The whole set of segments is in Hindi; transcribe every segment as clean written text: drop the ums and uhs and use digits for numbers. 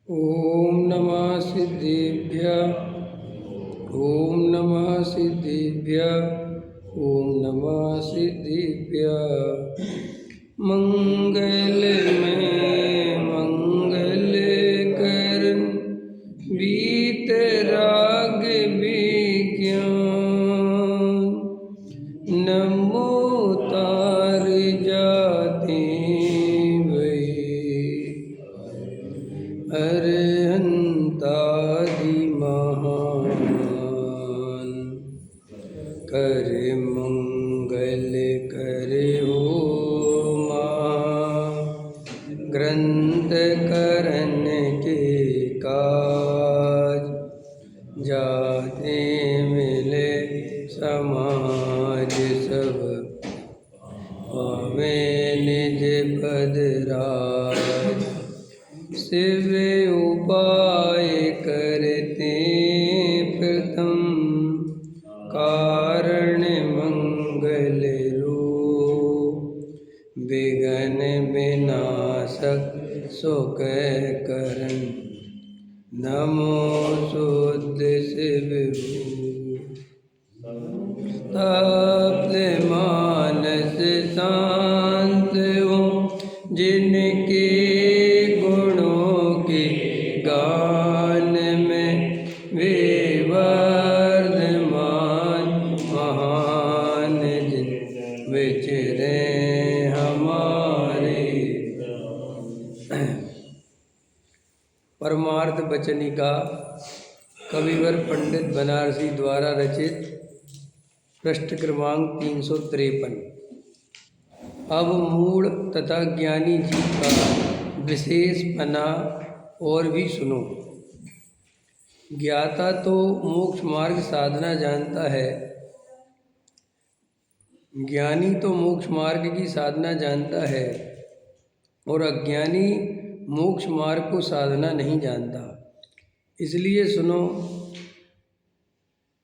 ओम नमः सिद्धेभ्यः। ओम नमः सिद्धेभ्यः। ओम नमः सिद्धेभ्यः। मंगल में मंगल करन वीतराग विज्ञान। नमो तार जाते अरहंतादि महान। कर मंगल कर हो ग्रंथ करन के काज। जाते मिले समाज सब पावे निज पद राज। शिव उपाय करते प्रथम कारण मंगल रूप। विघ्न विनाशक सुख करन नमो शुद्ध शिव। तप्त मानस शांत हो जिनके गुणों के गान में वे वर्धमान महान। जिन विचरे हमारे परमार्थ वचनिका कविवर पंडित बनारसी द्वारा रचित पृष्ठ क्रमांक 353। अब मूढ़ तथा ज्ञानी जी का विशेष पना और भी सुनो। ज्ञाता तो मोक्ष मार्ग साधना जानता है, ज्ञानी तो मोक्ष मार्ग की साधना जानता है और अज्ञानी मोक्ष मार्ग को साधना नहीं जानता। इसलिए सुनो,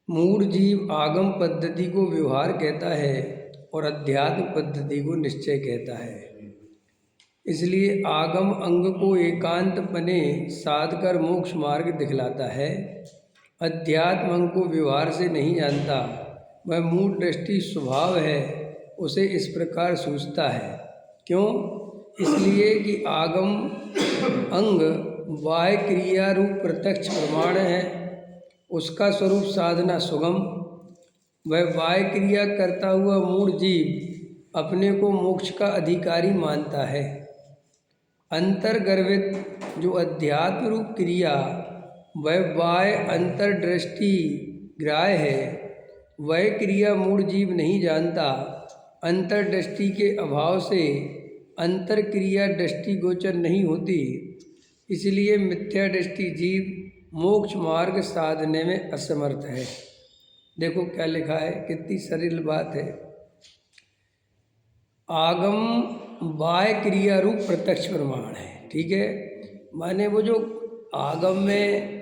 मूढ़ जीव आगम पद्धति को व्यवहार कहता है और अध्यात्म पद्धति को निश्चय कहता है। इसलिए आगम अंग को एकांत पने साध कर मोक्ष मार्ग दिखलाता है। अध्यात्म अंग को व्यवहार से नहीं जानता, वह मूढ़ दृष्टि स्वभाव है, उसे इस प्रकार सूझता है। क्यों? इसलिए कि आगम अंग बाह्य क्रिया रूप प्रत्यक्ष प्रमाण है, उसका स्वरूप साधना सुगम। वह बाह्य क्रिया करता हुआ मूढ़ जीव अपने को मोक्ष का अधिकारी मानता है। अंतर्गर्भित जो अध्यात्म रूप क्रिया वह बाह्य अंतर्दृष्टि ग्राह्य है, वह क्रिया मूढ़ जीव नहीं जानता। अंतर्दृष्टि के अभाव से अंतर क्रिया दृष्टि गोचर नहीं होती, इसलिए मिथ्या दृष्टि जीव मोक्ष मार्ग साधने में असमर्थ है। देखो क्या लिखा है, कितनी सरल बात है। आगम बाह्य क्रिया रूप प्रत्यक्ष प्रमाण है, ठीक है। माने वो जो आगम में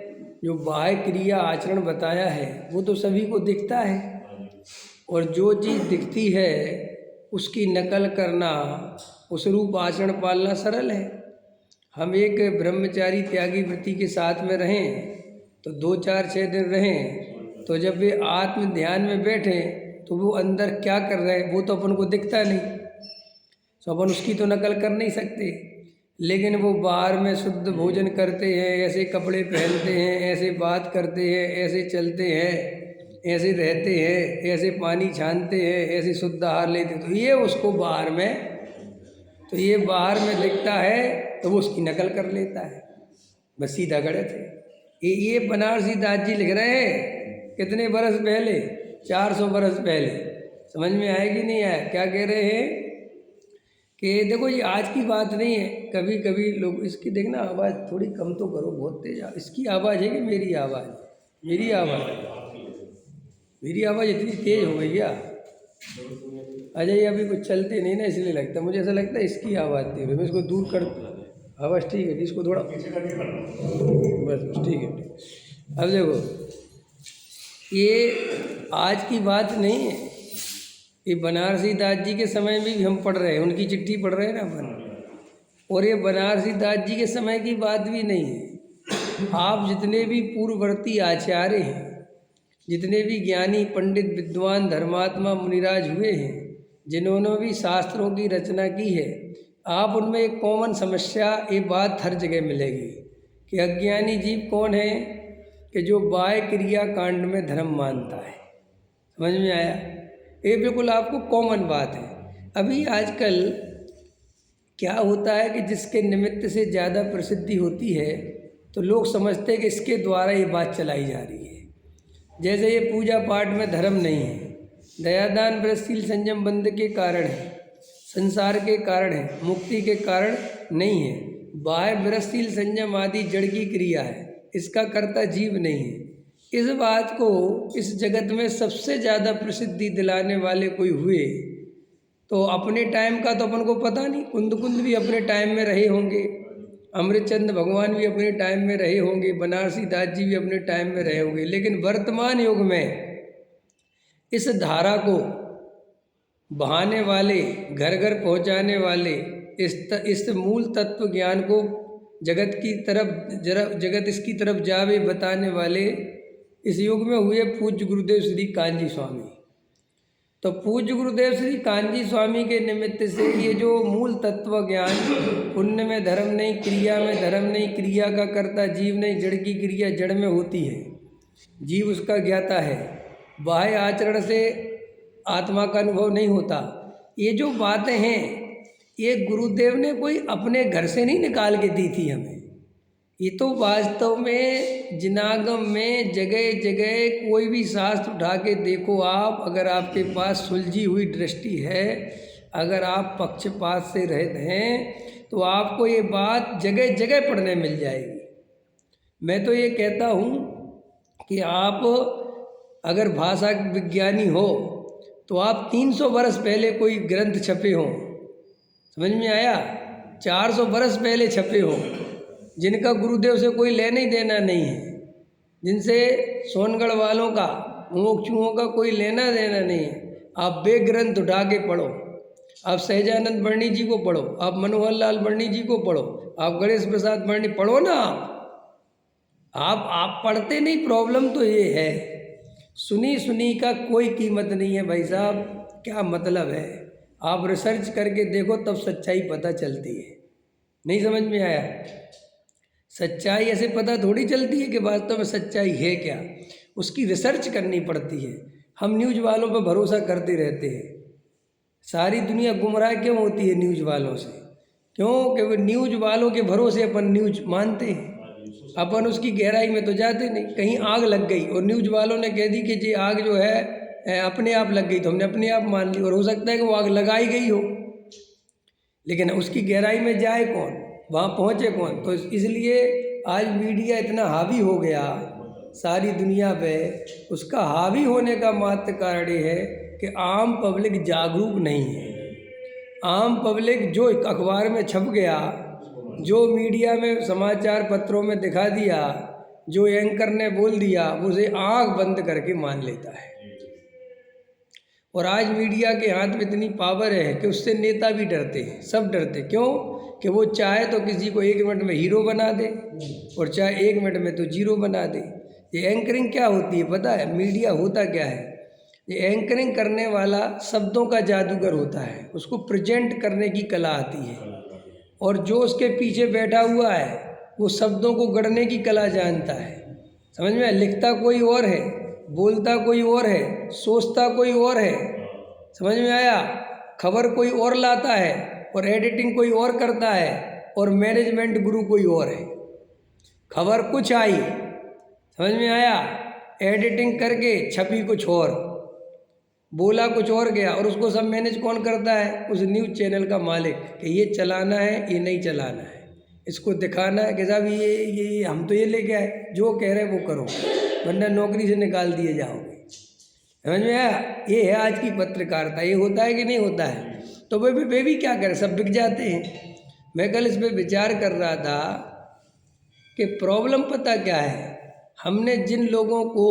जो बाह्य क्रिया आचरण बताया है वो तो सभी को दिखता है, और जो चीज़ दिखती है उसकी नकल करना, उस रूप आचरण पालना सरल है। हम एक ब्रह्मचारी त्यागी वृत्ति के साथ में रहें तो 2-4-6 दिन रहें, तो जब वे आत्म ध्यान में बैठे तो वो अंदर क्या कर रहे हैं वो तो अपन को दिखता नहीं, तो अपन उसकी तो नकल कर नहीं सकते। लेकिन वो बाहर में शुद्ध भोजन करते हैं, ऐसे कपड़े पहनते हैं, ऐसे बात करते हैं, ऐसे चलते हैं, ऐसे रहते हैं, ऐसे पानी छानते हैं, ऐसे शुद्ध आहार लेते, तो ये उसको बाहर में, तो ये बाहर में दिखता है तो वो उसकी नकल कर लेता है। बस सीधा गलत है। ये बनारसी दास जी लिख रहे हैं कितने बरस पहले, 400 बरस पहले। समझ में आया कि नहीं आया? क्या कह रहे हैं कि देखो ये आज की बात नहीं है। कभी कभी लोग इसकी देखना आवाज़ थोड़ी कम तो करो, बहुत तेज। इसकी आवाज़ है कि मेरी आवाज़? मेरी आवाज़ इतनी तेज हो गई क्या? अजय अभी कुछ चलते नहीं ना, इसलिए लगता, मुझे ऐसा लगता है इसकी आवाज़ तेज है। मैं इसको दूर कर, आवाज़ ठीक है, इसको थोड़ा बस ठीक है। अब देखो, ये आज की बात नहीं है, ये बनारसी दास जी के समय में भी हम पढ़ रहे हैं, उनकी चिट्ठी पढ़ रहे हैं ना अपन। और ये बनारसी दास जी के समय की बात भी नहीं है, आप जितने भी पूर्ववर्ती आचार्य हैं, जितने भी ज्ञानी पंडित विद्वान धर्मात्मा मुनिराज हुए हैं, जिन्होंने भी शास्त्रों की रचना की है, आप उनमें एक कॉमन समस्या, एक बात हर जगह मिलेगी कि अज्ञानी जीव कौन है कि जो बाह्य क्रिया कांड में धर्म मानता है। समझ में आया? ये बिल्कुल आपको कॉमन बात है। अभी आजकल क्या होता है कि जिसके निमित्त से ज़्यादा प्रसिद्धि होती है तो लोग समझते हैं कि इसके द्वारा ये बात चलाई जा रही है। जैसे ये पूजा पाठ में धर्म नहीं है, दयादान व्रतशील संयम बंध के कारण है, संसार के कारण है, मुक्ति के कारण नहीं है। बाह्य व्रतशील संयम आदि जड़ की क्रिया है, इसका कर्ता जीव नहीं है। इस बात को इस जगत में सबसे ज़्यादा प्रसिद्धि दिलाने वाले कोई हुए तो अपने टाइम का तो अपन को पता नहीं, कुंद भी अपने टाइम में रहे होंगे, अमृतचंद भगवान भी अपने टाइम में रहे होंगे, बनारसी दास जी भी अपने टाइम में रहे होंगे, लेकिन वर्तमान युग में इस धारा को बहाने वाले, घर घर पहुंचाने वाले, इस मूल तत्व ज्ञान को जगत इसकी तरफ जावे बताने वाले इस युग में हुए पूज्य गुरुदेव श्री कांजी स्वामी। तो पूज्य गुरुदेव श्री कांजी स्वामी के निमित्त से ये जो मूल तत्व ज्ञान, पुण्य में धर्म नहीं, क्रिया में धर्म नहीं, क्रिया का कर्ता जीव नहीं, जड़ की क्रिया जड़ में होती है, जीव उसका ज्ञाता है, बाह्य आचरण से आत्मा का अनुभव नहीं होता। ये जो बातें हैं ये गुरुदेव ने कोई अपने घर से नहीं निकाल के दी थी हमें, ये तो वास्तव में जिनागम में जगह जगह कोई भी शास्त्र उठा के देखो आप, अगर आपके पास सुलझी हुई दृष्टि है, अगर आप पक्षपात से रहित हैं तो आपको ये बात जगह जगह पढ़ने मिल जाएगी। मैं तो ये कहता हूँ कि आप अगर भाषा विज्ञानी हो तो आप 300 वर्ष पहले कोई ग्रंथ छपे हों, समझ में आया, 400 वर्ष पहले छपे हों, जिनका गुरुदेव से कोई लेना ही देना नहीं है, जिनसे सोनगढ़ वालों का, मोक्षुओं का कोई लेना देना नहीं है, आप वे ग्रंथ उठा के पढ़ो। आप सहजानंद वर्णी जी को पढ़ो, आप मनोहर लाल वर्णी जी को पढ़ो, आप गणेश प्रसाद वर्णी पढ़ो ना। आप पढ़ते नहीं। प्रॉब्लम तो ये है, सुनी का कोई कीमत नहीं है भाई साहब। क्या मतलब है? आप रिसर्च करके देखो तब सच्चाई पता चलती है। नहीं समझ में आया? सच्चाई ऐसे पता थोड़ी चलती है कि वास्तव में सच्चाई है क्या, उसकी रिसर्च करनी पड़ती है। हम न्यूज़ वालों पर भरोसा करते रहते हैं। सारी दुनिया गुमराह क्यों होती है न्यूज़ वालों से? क्योंकि वो न्यूज़ वालों के भरोसे अपन न्यूज़ मानते हैं, अपन उसकी गहराई में तो जाते नहीं। कहीं आग लग गई और न्यूज़ वालों ने कह दी कि जी आग जो है अपने आप लग गई, तो हमने अपने आप मान ली। और हो सकता है कि वो आग लगाई गई हो, लेकिन उसकी गहराई में जाए कौन, वहाँ पहुँचे कौन? तो इसलिए आज मीडिया इतना हावी हो गया सारी दुनिया पे। उसका हावी होने का मात्र कारण ये है कि आम पब्लिक जागरूक नहीं है। आम पब्लिक जो अखबार में छप गया, जो मीडिया में समाचार पत्रों में दिखा दिया, जो एंकर ने बोल दिया, उसे आंख बंद करके मान लेता है। और आज मीडिया के हाथ में इतनी पावर है कि उससे नेता भी डरते हैं, सब डरते। क्यों? कि वो चाहे तो किसी को 1 मिनट में हीरो बना दे और चाहे 1 मिनट में तो जीरो बना दे। ये एंकरिंग क्या होती है पता है? मीडिया होता क्या है? ये एंकरिंग करने वाला शब्दों का जादूगर होता है, उसको प्रेजेंट करने की कला आती है। और जो उसके पीछे बैठा हुआ है वो शब्दों को गढ़ने की कला जानता है। समझ में? लिखता कोई और है, बोलता कोई और है, सोचता कोई और है। समझ में आया? खबर कोई और लाता है और एडिटिंग कोई और करता है और मैनेजमेंट गुरु कोई और है। खबर कुछ आई, समझ में आया, एडिटिंग करके छपी कुछ और, बोला कुछ और गया, और उसको सब मैनेज कौन करता है? उस न्यूज़ चैनल का मालिक, कि ये चलाना है, ये नहीं चलाना है, इसको दिखाना है कि साहब ये हम तो ये लेके आए, जो कह रहे हैं वो करो, वरना नौकरी से निकाल दिए जाओगे। समझ में आया? ये है आज की पत्रकारिता। ये होता है कि नहीं होता है? तो वे भी क्या करें, सब बिक जाते हैं। मैं कल इस पर विचार कर रहा था कि प्रॉब्लम पता क्या है? हमने जिन लोगों को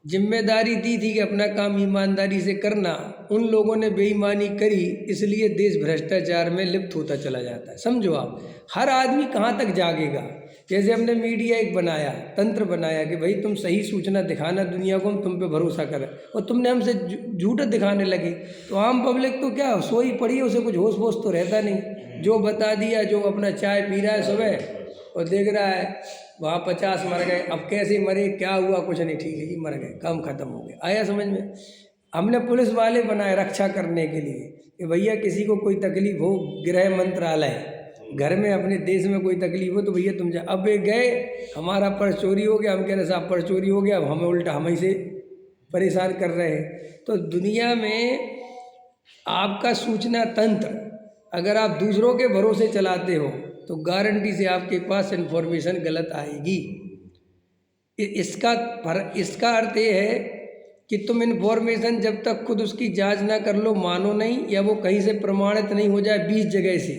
जिम्मेदारी दी थी कि अपना काम ईमानदारी से करना, उन लोगों ने बेईमानी करी, इसलिए देश भ्रष्टाचार में लिप्त होता चला जाता है। समझो आप, हर आदमी कहाँ तक जागेगा? जैसे हमने मीडिया एक बनाया, तंत्र बनाया कि भाई तुम सही सूचना दिखाना दुनिया को, हम तुम पे भरोसा करें, और तुमने हमसे झूठ दिखाने लगे तो आम पब्लिक तो क्या सोई पड़ी है, उसे कुछ होश वोश तो रहता नहीं। जो बता दिया, जो अपना चाय पी रहा है सुबह और देख रहा है वहाँ 50 मर गए, अब कैसे मरे, क्या हुआ, कुछ नहीं, ठीक है जी मर गए, काम खत्म हो गया। आया समझ में? हमने पुलिस वाले बनाए रक्षा करने के लिए कि भैया किसी को कोई तकलीफ हो, गृह मंत्रालय, घर में अपने देश में कोई तकलीफ हो तो भैया तुम जा। अब वे गए, हमारा पर्स चोरी हो गया, हम कह रहे साहब पर्स चोरी हो गया, अब हमें उल्टा हम ही से परेशान कर रहे हैं। तो दुनिया में आपका सूचना तंत्र अगर आप दूसरों के भरोसे चलाते हो तो गारंटी से आपके पास इन्फॉर्मेशन गलत आएगी। इसका अर्थ ये है कि तुम इन्फॉर्मेशन जब तक खुद उसकी जांच ना कर लो मानो नहीं, या वो कहीं से प्रमाणित नहीं हो जाए 20 जगह से,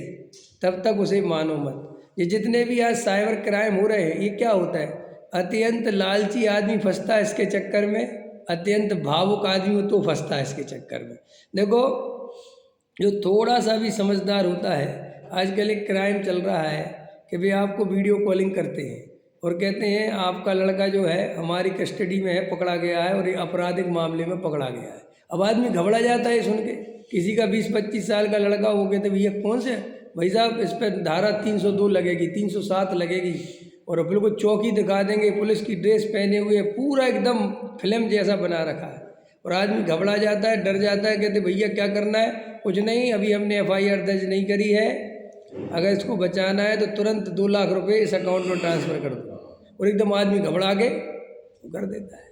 तब तक उसे मानो मत। ये जितने भी आज साइबर क्राइम हो रहे हैं, ये क्या होता है? अत्यंत लालची आदमी फंसता है इसके चक्कर में, अत्यंत भावुक आदमी हो तो फंसता है इसके चक्कर में। देखो, जो थोड़ा सा भी समझदार होता है, आजकल एक क्राइम चल रहा है कि भाई आपको वीडियो कॉलिंग करते हैं और कहते हैं आपका लड़का जो है हमारी कस्टडी में है, पकड़ा गया है और ये आपराधिक मामले में पकड़ा गया है। अब आदमी घबरा जाता है सुन के, किसी का 20-25 साल का लड़का हो गया तो भैया कौन से भाई साहब, इस पर धारा 302 लगेगी, 307 लगेगी, और बिल्कुल चौकी दिखा देंगे, पुलिस की ड्रेस पहने हुए, पूरा एकदम फिल्म जैसा बना रखा है। और आदमी घबरा जाता है, डर जाता है, कहते भैया क्या करना है? कुछ नहीं, अभी हमने FIR दर्ज नहीं करी है, अगर इसको बचाना है तो तुरंत 2 लाख रुपए इस अकाउंट में ट्रांसफ़र कर दो। और एकदम आदमी घबरा के कर देता है।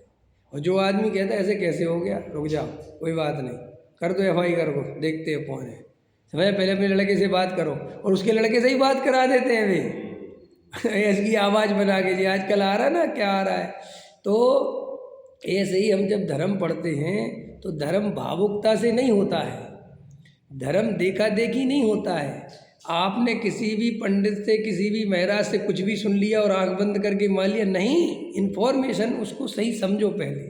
और जो आदमी कहता है ऐसे कैसे हो गया, रुक जाओ कोई बात नहीं, कर दो FIR को, देखते हैं कौन है, समय पहले अपने लड़के से बात करो, और उसके लड़के से ही बात करा देते हैं वे ऐसी आवाज़ बना के, जी आजकल आ रहा है ना, क्या आ रहा है। तो ऐसे ही हम जब धर्म पढ़ते हैं तो धर्म भावुकता से नहीं होता है, धर्म देखा देखी नहीं होता है। आपने किसी भी पंडित से, किसी भी महाराज से कुछ भी सुन लिया और आंख बंद करके मान लिया, नहीं, इन्फॉर्मेशन उसको सही समझो। पहले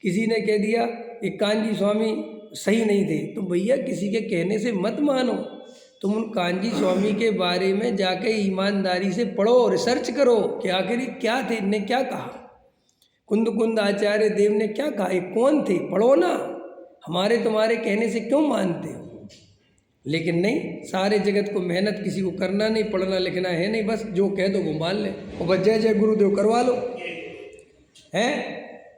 किसी ने कह दिया एक कांजी स्वामी सही नहीं थे, तो भैया किसी के कहने से मत मानो, तुम उन कांजी स्वामी के बारे में जाके ईमानदारी से पढ़ो, रिसर्च करो कि आखिर क्या थे, इनने क्या कहा, कुंद आचार्य देव ने क्या कहा, ये कौन थे, पढ़ो ना, हमारे तुम्हारे कहने से क्यों मानते हो। लेकिन नहीं, सारे जगत को मेहनत किसी को करना नहीं, पढ़ना लिखना है नहीं, बस जो कह दो वो मान ले, और बस जय जय गुरुदेव करवा लो, हैं,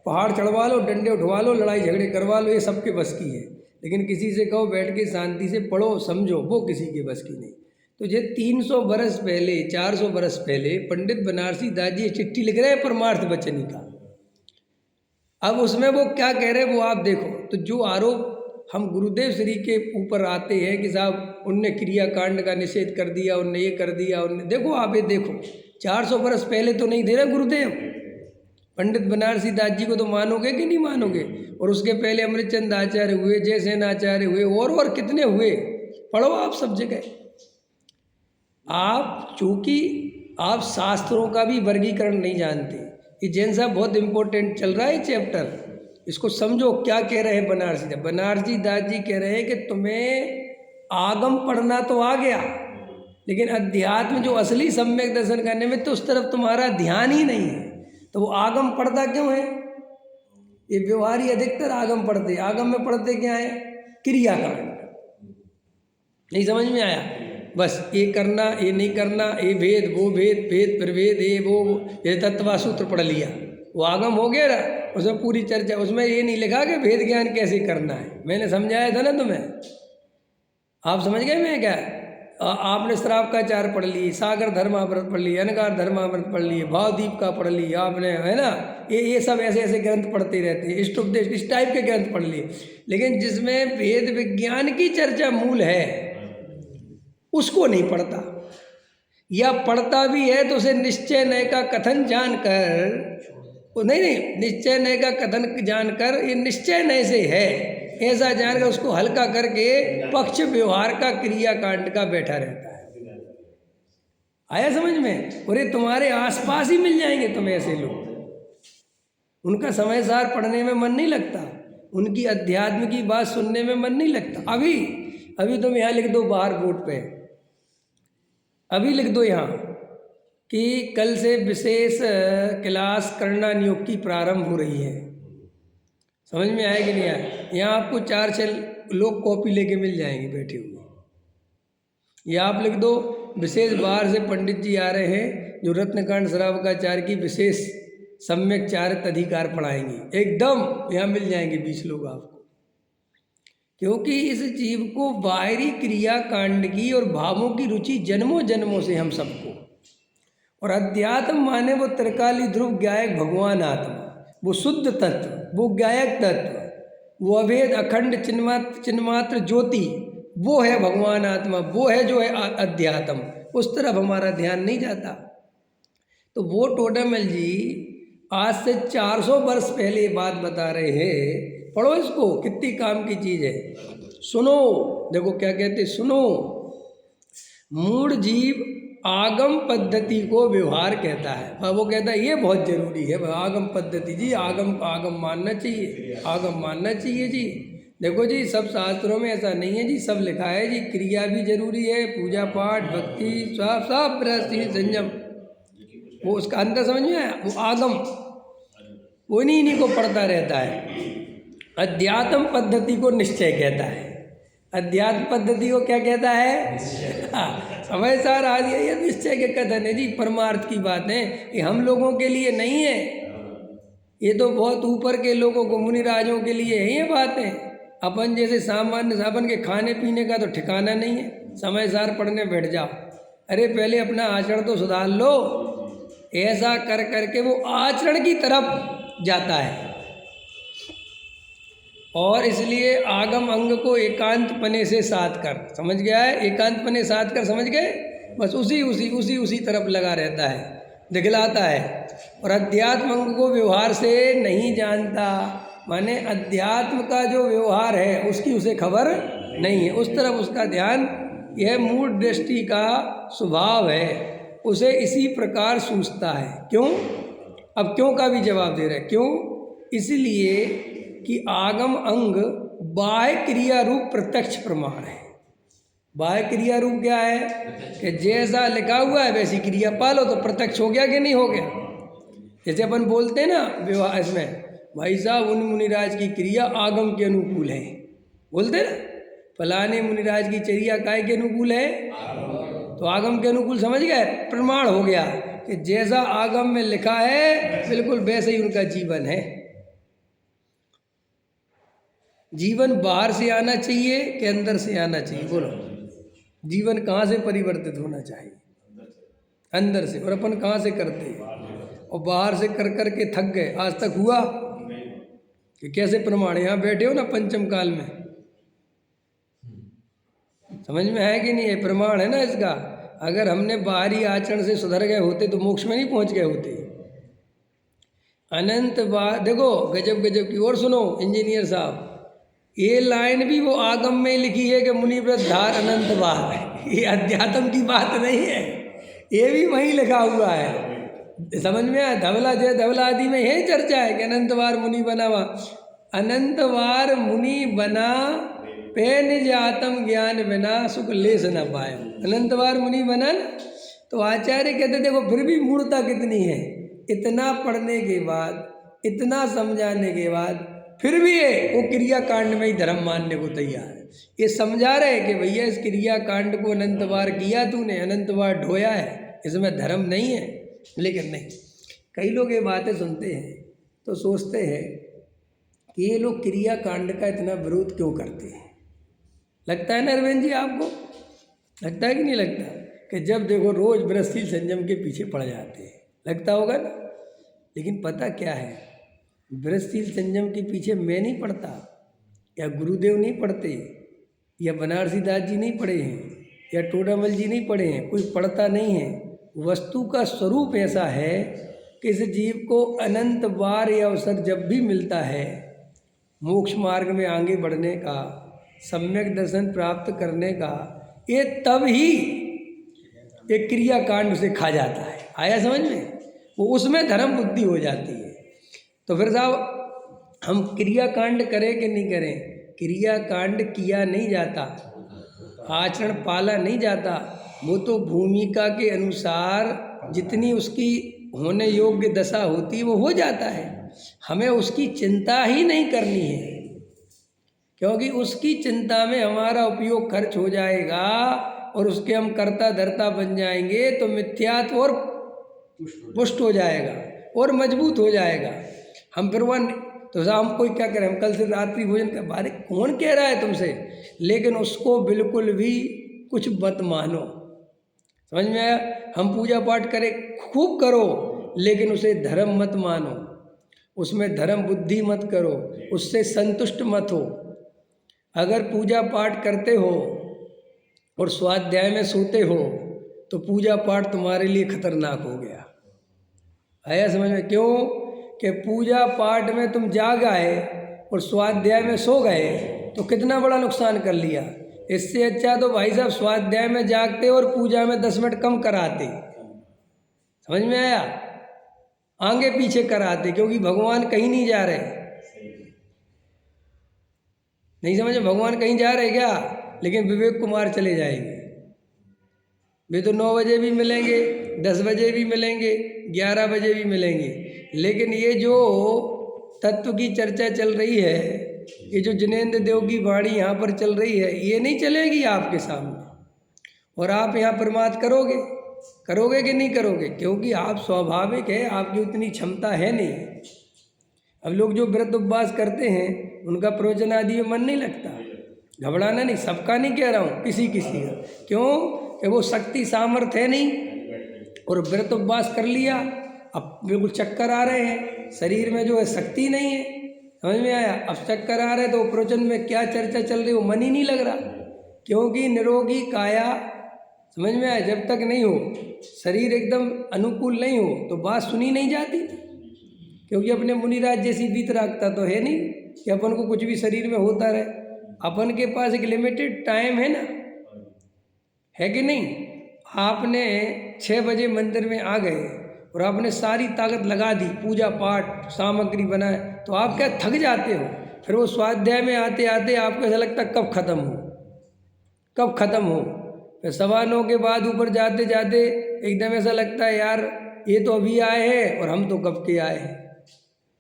पहाड़ चढ़वा लो, डंडे उठवा लो, लड़ाई झगड़े करवा लो, ये सबके बस की है। लेकिन किसी से कहो बैठ के शांति से पढ़ो समझो, वो किसी के बस की नहीं। तो ये 300 बरस पहले, 400 बरस पहले पंडित बनारसी दास जी चिट्ठी लिख रहे हैं परमार्थ बचनी का। अब उसमें वो क्या कह रहे हैं वो आप देखो। तो जो आरोप हम गुरुदेव श्री के ऊपर आते हैं कि साहब उनने क्रियाकांड का निषेध कर दिया, उनने ये कर दिया, उनने, देखो आप ये देखो, 400 बरस पहले तो नहीं दे रहे गुरुदेव, पंडित बनारसी दास जी को तो मानोगे कि नहीं मानोगे। और उसके पहले अमृतचंद आचार्य हुए, जयसेन आचार्य हुए, और कितने हुए, पढ़ो आप सब जगह। आप चूंकि आप शास्त्रों का भी वर्गीकरण नहीं जानते, ये जैन साहब बहुत इंपॉर्टेंट चल रहा है चैप्टर, इसको समझो क्या कह रहे हैं बनारसी दास। बनारसी दास जी कह रहे हैं कि तुम्हें आगम पढ़ना तो आ गया, लेकिन अध्यात्म जो असली सम्यक दर्शन करने में तो उस तरफ तुम्हारा ध्यान ही नहीं है। तो वो आगम पढ़ता क्यों है? ये व्यवहारी अधिकतर आगम पढ़ते, आगम में पढ़ते क्या है? क्रियाकांड। नहीं समझ में आया? बस ये करना, ये नहीं करना, ये भेद, वो भेद, भेद प्रभेद, ये वो, ये तत्वा सूत्र पढ़ लिया, वो आगम हो गया ना, उसमें पूरी चर्चा। उसमें ये नहीं लिखा कि भेद ज्ञान कैसे करना है, मैंने समझाया था ना तुम्हें, आप समझ गए मैं क्या। आपने श्राप का चार पढ़ ली, सागर धर्मामृत पढ़ ली, अनगार धर्मामृत पढ़ ली, भावदीप का पढ़ ली आपने, है ना, ये सब ऐसे ऐसे ग्रंथ पढ़ते रहते हैं, इष्टोपदेश इस टाइप के ग्रंथ पढ़ लिए। लेकिन जिसमें वेद विज्ञान की चर्चा मूल है उसको नहीं पढ़ता, या पढ़ता भी है तो उसे निश्चय नय का कथन जानकर, नहीं, निश्चय नय का कथन जानकर, ये निश्चय नय से है ऐसा जानकर उसको हल्का करके पक्ष व्यवहार का, क्रियाकांड का बैठा रहता है। आया समझ में? और ये तुम्हारे आसपास ही मिल जाएंगे तुम्हें ऐसे लोग, उनका समय सार पढ़ने में मन नहीं लगता, उनकी अध्यात्म की बात सुनने में मन नहीं लगता। अभी तुम यहाँ लिख दो बाहर बोर्ड पे, अभी लिख दो यहाँ कि कल से विशेष क्लास करना नियुक्ति प्रारंभ हो रही है। समझ में आया कि नहीं आया? यहाँ आपको 4-6 लोग कॉपी लेके मिल जाएंगे बैठे हुए। या आप लिख दो विशेष बाहर से पंडित जी आ रहे हैं जो रत्नकांड श्रावकाचार्य की विशेष सम्यक चारित्र अधिकार पढ़ाएंगे। एकदम यहाँ मिल जाएंगे 20 लोग आपको। क्योंकि इस जीव को बाहरी क्रिया कांड की और भावों की रुचि जन्मों जन्मों से हम सबको। और अध्यात्म माने वो त्रिकाली ध्रुव ज्ञायक भगवान आत्मा, वो शुद्ध तत्व, वो ज्ञायक तत्व, वो अभेद अखंड चिन्मात्र ज्योति, वो है भगवान आत्मा, वो है जो है अध्यात्म। उस तरफ हमारा ध्यान नहीं जाता। तो वो टोडामल जी आज से 400 वर्ष पहले ये बात बता रहे हैं। पढ़ो इसको, कितनी काम की चीज़ है। सुनो, देखो क्या कहते, सुनो। मूढ़ जीव आगम पद्धति को व्यवहार कहता है। वो कहता है ये बहुत जरूरी है आगम पद्धति जी, आगम मानना चाहिए, आगम मानना चाहिए जी। देखो जी, सब शास्त्रों में ऐसा नहीं है जी, सब लिखा है जी, क्रिया भी जरूरी है, पूजा पाठ भक्ति सब प्रस्थित संयम, वो उसका अंदर समझ में आया। वो आगम वो इन्हीं को पढ़ता रहता है। अध्यात्म पद्धति को निश्चय कहता है। अध्यात्म पद्धति को क्या कहता है? समय सार आ गया। ये निश्चय के कथन है जी, परमार्थ की बात है, ये हम लोगों के लिए नहीं है, ये तो बहुत ऊपर के लोगों को, मुनिराजों के लिए है ये बातें। अपन जैसे सामान्य अपन के खाने पीने का तो ठिकाना नहीं है, समय सार पढ़ने बैठ जाओ। अरे पहले अपना आचरण तो सुधार लो। ऐसा कर करके वो आचरण की तरफ जाता है। और इसलिए आगम अंग को एकांत पने से साध कर, समझ गया है? एकांत पने साध कर, समझ गए? बस उसी तरफ लगा रहता है, दिखलाता है। और अध्यात्म अंग को व्यवहार से नहीं जानता, माने अध्यात्म का जो व्यवहार है उसकी उसे खबर नहीं है, उस तरफ उसका ध्यान, यह मूढ़ दृष्टि का स्वभाव है, उसे इसी प्रकार सूझता है। क्यों? अब क्यों का भी जवाब दे रहे हैं। क्यों? इसलिए कि आगम अंग बाह्य क्रिया रूप प्रत्यक्ष प्रमाण है। बाह्य क्रिया रूप क्या है? कि जैसा लिखा हुआ है वैसी क्रिया पालो, तो प्रत्यक्ष हो गया कि नहीं हो गया? जैसे अपन बोलते हैं ना विवाह, इसमें भाई साहब उन मुनिराज की क्रिया आगम के अनुकूल है, बोलते ना, फलाने मुनिराज की चर्या काय के अनुकूल है? तो आगम के अनुकूल, समझ गए? प्रमाण हो गया कि जैसा आगम में लिखा है बिल्कुल वैसे ही उनका जीवन है। जीवन बाहर से आना चाहिए कि अंदर से आना चाहिए? बोलो, जीवन कहाँ से परिवर्तित होना चाहिए? अंदर से। और अपन कहाँ से करते हैं? और बाहर से कर कर के थक गए। आज तक हुआ कि कैसे प्रमाण? यहाँ बैठे हो ना पंचम काल में, समझ में है कि नहीं? ये प्रमाण है ना इसका। अगर हमने बाहरी आचरण से सुधर गए होते तो मोक्ष में नहीं पहुँच गए होते। अनंत बार देखो, गजब गजब की। और सुनो इंजीनियर साहब, ये लाइन भी वो आगम में लिखी है कि मुनिव्रत धार अनंत बार। ये अध्यात्म की बात नहीं है, ये भी वहीं लिखा हुआ है। समझ में आया? धवला जय धवला आदि में यही चर्चा है कि अनंत बार मुनि बना हुआ। अनंत बार मुनि बना पे निज आत्म ज्ञान बिना सुख लेस न पाए। अनंत बार मुनि बना ना, तो आचार्य कहते देखो फिर भी मूर्खता कितनी है। इतना पढ़ने के बाद, इतना समझाने के बाद फिर भी ये वो क्रिया कांड में ही धर्म मानने को तैयार है। ये समझा रहे कि भैया इस क्रिया कांड को अनंत बार किया तूने, अनंत बार ढोया है, इसमें धर्म नहीं है। लेकिन नहीं, कई लोग ये बातें सुनते हैं तो सोचते हैं कि ये लोग क्रिया कांड का इतना विरोध क्यों करते हैं। लगता है ना अरविंद जी, आपको लगता है कि नहीं लगता? कि जब देखो रोज ब्रह्मशील संयम के पीछे पड़ जाते हैं, लगता होगा ना। लेकिन पता क्या है, ब्रह्मशील संयम के पीछे मैं नहीं पढ़ता, या गुरुदेव नहीं पढ़ते, या बनारसी दास जी नहीं पढ़े हैं, या टोडामल जी नहीं पढ़े हैं, कोई पढ़ता नहीं है। वस्तु का स्वरूप ऐसा है कि इस जीव को अनंत बार यह अवसर जब भी मिलता है मोक्ष मार्ग में आगे बढ़ने का, सम्यक दर्शन प्राप्त करने का, ये तब ही एक क्रिया कांड उसे खा जाता है। आया समझ में? वो उसमें धर्म बुद्धि हो जाती है। तो फिर साहब हम क्रिया कांड करें कि नहीं करें? क्रिया कांड किया नहीं जाता, आचरण पाला नहीं जाता, वो तो भूमिका के अनुसार जितनी उसकी होने योग्य दशा होती है वो हो जाता है। हमें उसकी चिंता ही नहीं करनी है, क्योंकि उसकी चिंता में हमारा उपयोग खर्च हो जाएगा और उसके हम कर्ता धर्ता बन जाएंगे तो मिथ्यात्व और पुष्ट हो जाएगा और मजबूत हो जाएगा। हम फिर वह तो हम कोई क्या करें, हम कल से रात्रि भोजन का बारे कौन कह रहा है तुमसे, लेकिन उसको बिल्कुल भी कुछ मत मानो। समझ में आया? हम पूजा पाठ करें खूब करो, लेकिन उसे धर्म मत मानो, उसमें धर्म बुद्धि मत करो, उससे संतुष्ट मत हो। अगर पूजा पाठ करते हो और स्वाध्याय में सोते हो तो पूजा पाठ तुम्हारे लिए खतरनाक हो गया। आया समझ में? क्यों कि पूजा पाठ में तुम जाग आए और स्वाध्याय में सो गए तो कितना बड़ा नुकसान कर लिया। इससे अच्छा तो भाई साहब स्वाध्याय में जागते और पूजा में 10 मिनट कम कराते। समझ में आया? आगे पीछे कराते, क्योंकि भगवान कहीं नहीं जा रहे। नहीं समझ? भगवान कहीं जा रहे क्या? लेकिन विवेक कुमार चले जाएंगे। वे तो 9 बजे भी मिलेंगे, 10 बजे भी मिलेंगे, 11 बजे भी मिलेंगे, लेकिन ये जो तत्व की चर्चा चल रही है, ये जो जिनेंद्र देव की वाणी यहाँ पर चल रही है, ये नहीं चलेगी आपके सामने। और आप यहाँ प्रमाद करोगे कि नहीं करोगे? क्योंकि आप स्वाभाविक है, आपकी उतनी क्षमता है नहीं। अब लोग जो व्रत उपवास करते हैं उनका प्रवचन आदि में मन नहीं लगता। घबराना नहीं, सबका नहीं कह रहा हूँ, किसी किसी का। क्यों कि वो शक्ति सामर्थ्य है नहीं, और व्रत उपवास कर लिया, अब बिल्कुल चक्कर आ रहे हैं, शरीर में जो है शक्ति नहीं है। समझ में आया? अब चक्कर आ रहे तो प्रवचन में क्या चर्चा चल रही वो मन ही नहीं लग रहा, क्योंकि निरोगी काया, समझ में आया, जब तक नहीं हो, शरीर एकदम अनुकूल नहीं हो तो बात सुनी नहीं जाती। क्योंकि अपने मुनिराज जैसी बीत रखता तो है नहीं कि अपन को कुछ भी शरीर में होता रहे। अपन के पास एक लिमिटेड टाइम है ना, है कि नहीं? आपने 6 बजे मंदिर में आ गए और आपने सारी ताकत लगा दी, पूजा पाठ सामग्री बनाए, तो आप क्या थक जाते हो। फिर वो स्वाध्याय में आते आते आपको ऐसा लगता कब ख़त्म हो। फिर 9:15 के बाद ऊपर जाते जाते एकदम ऐसा लगता है यार ये तो अभी आए हैं और हम तो कब के आए हैं।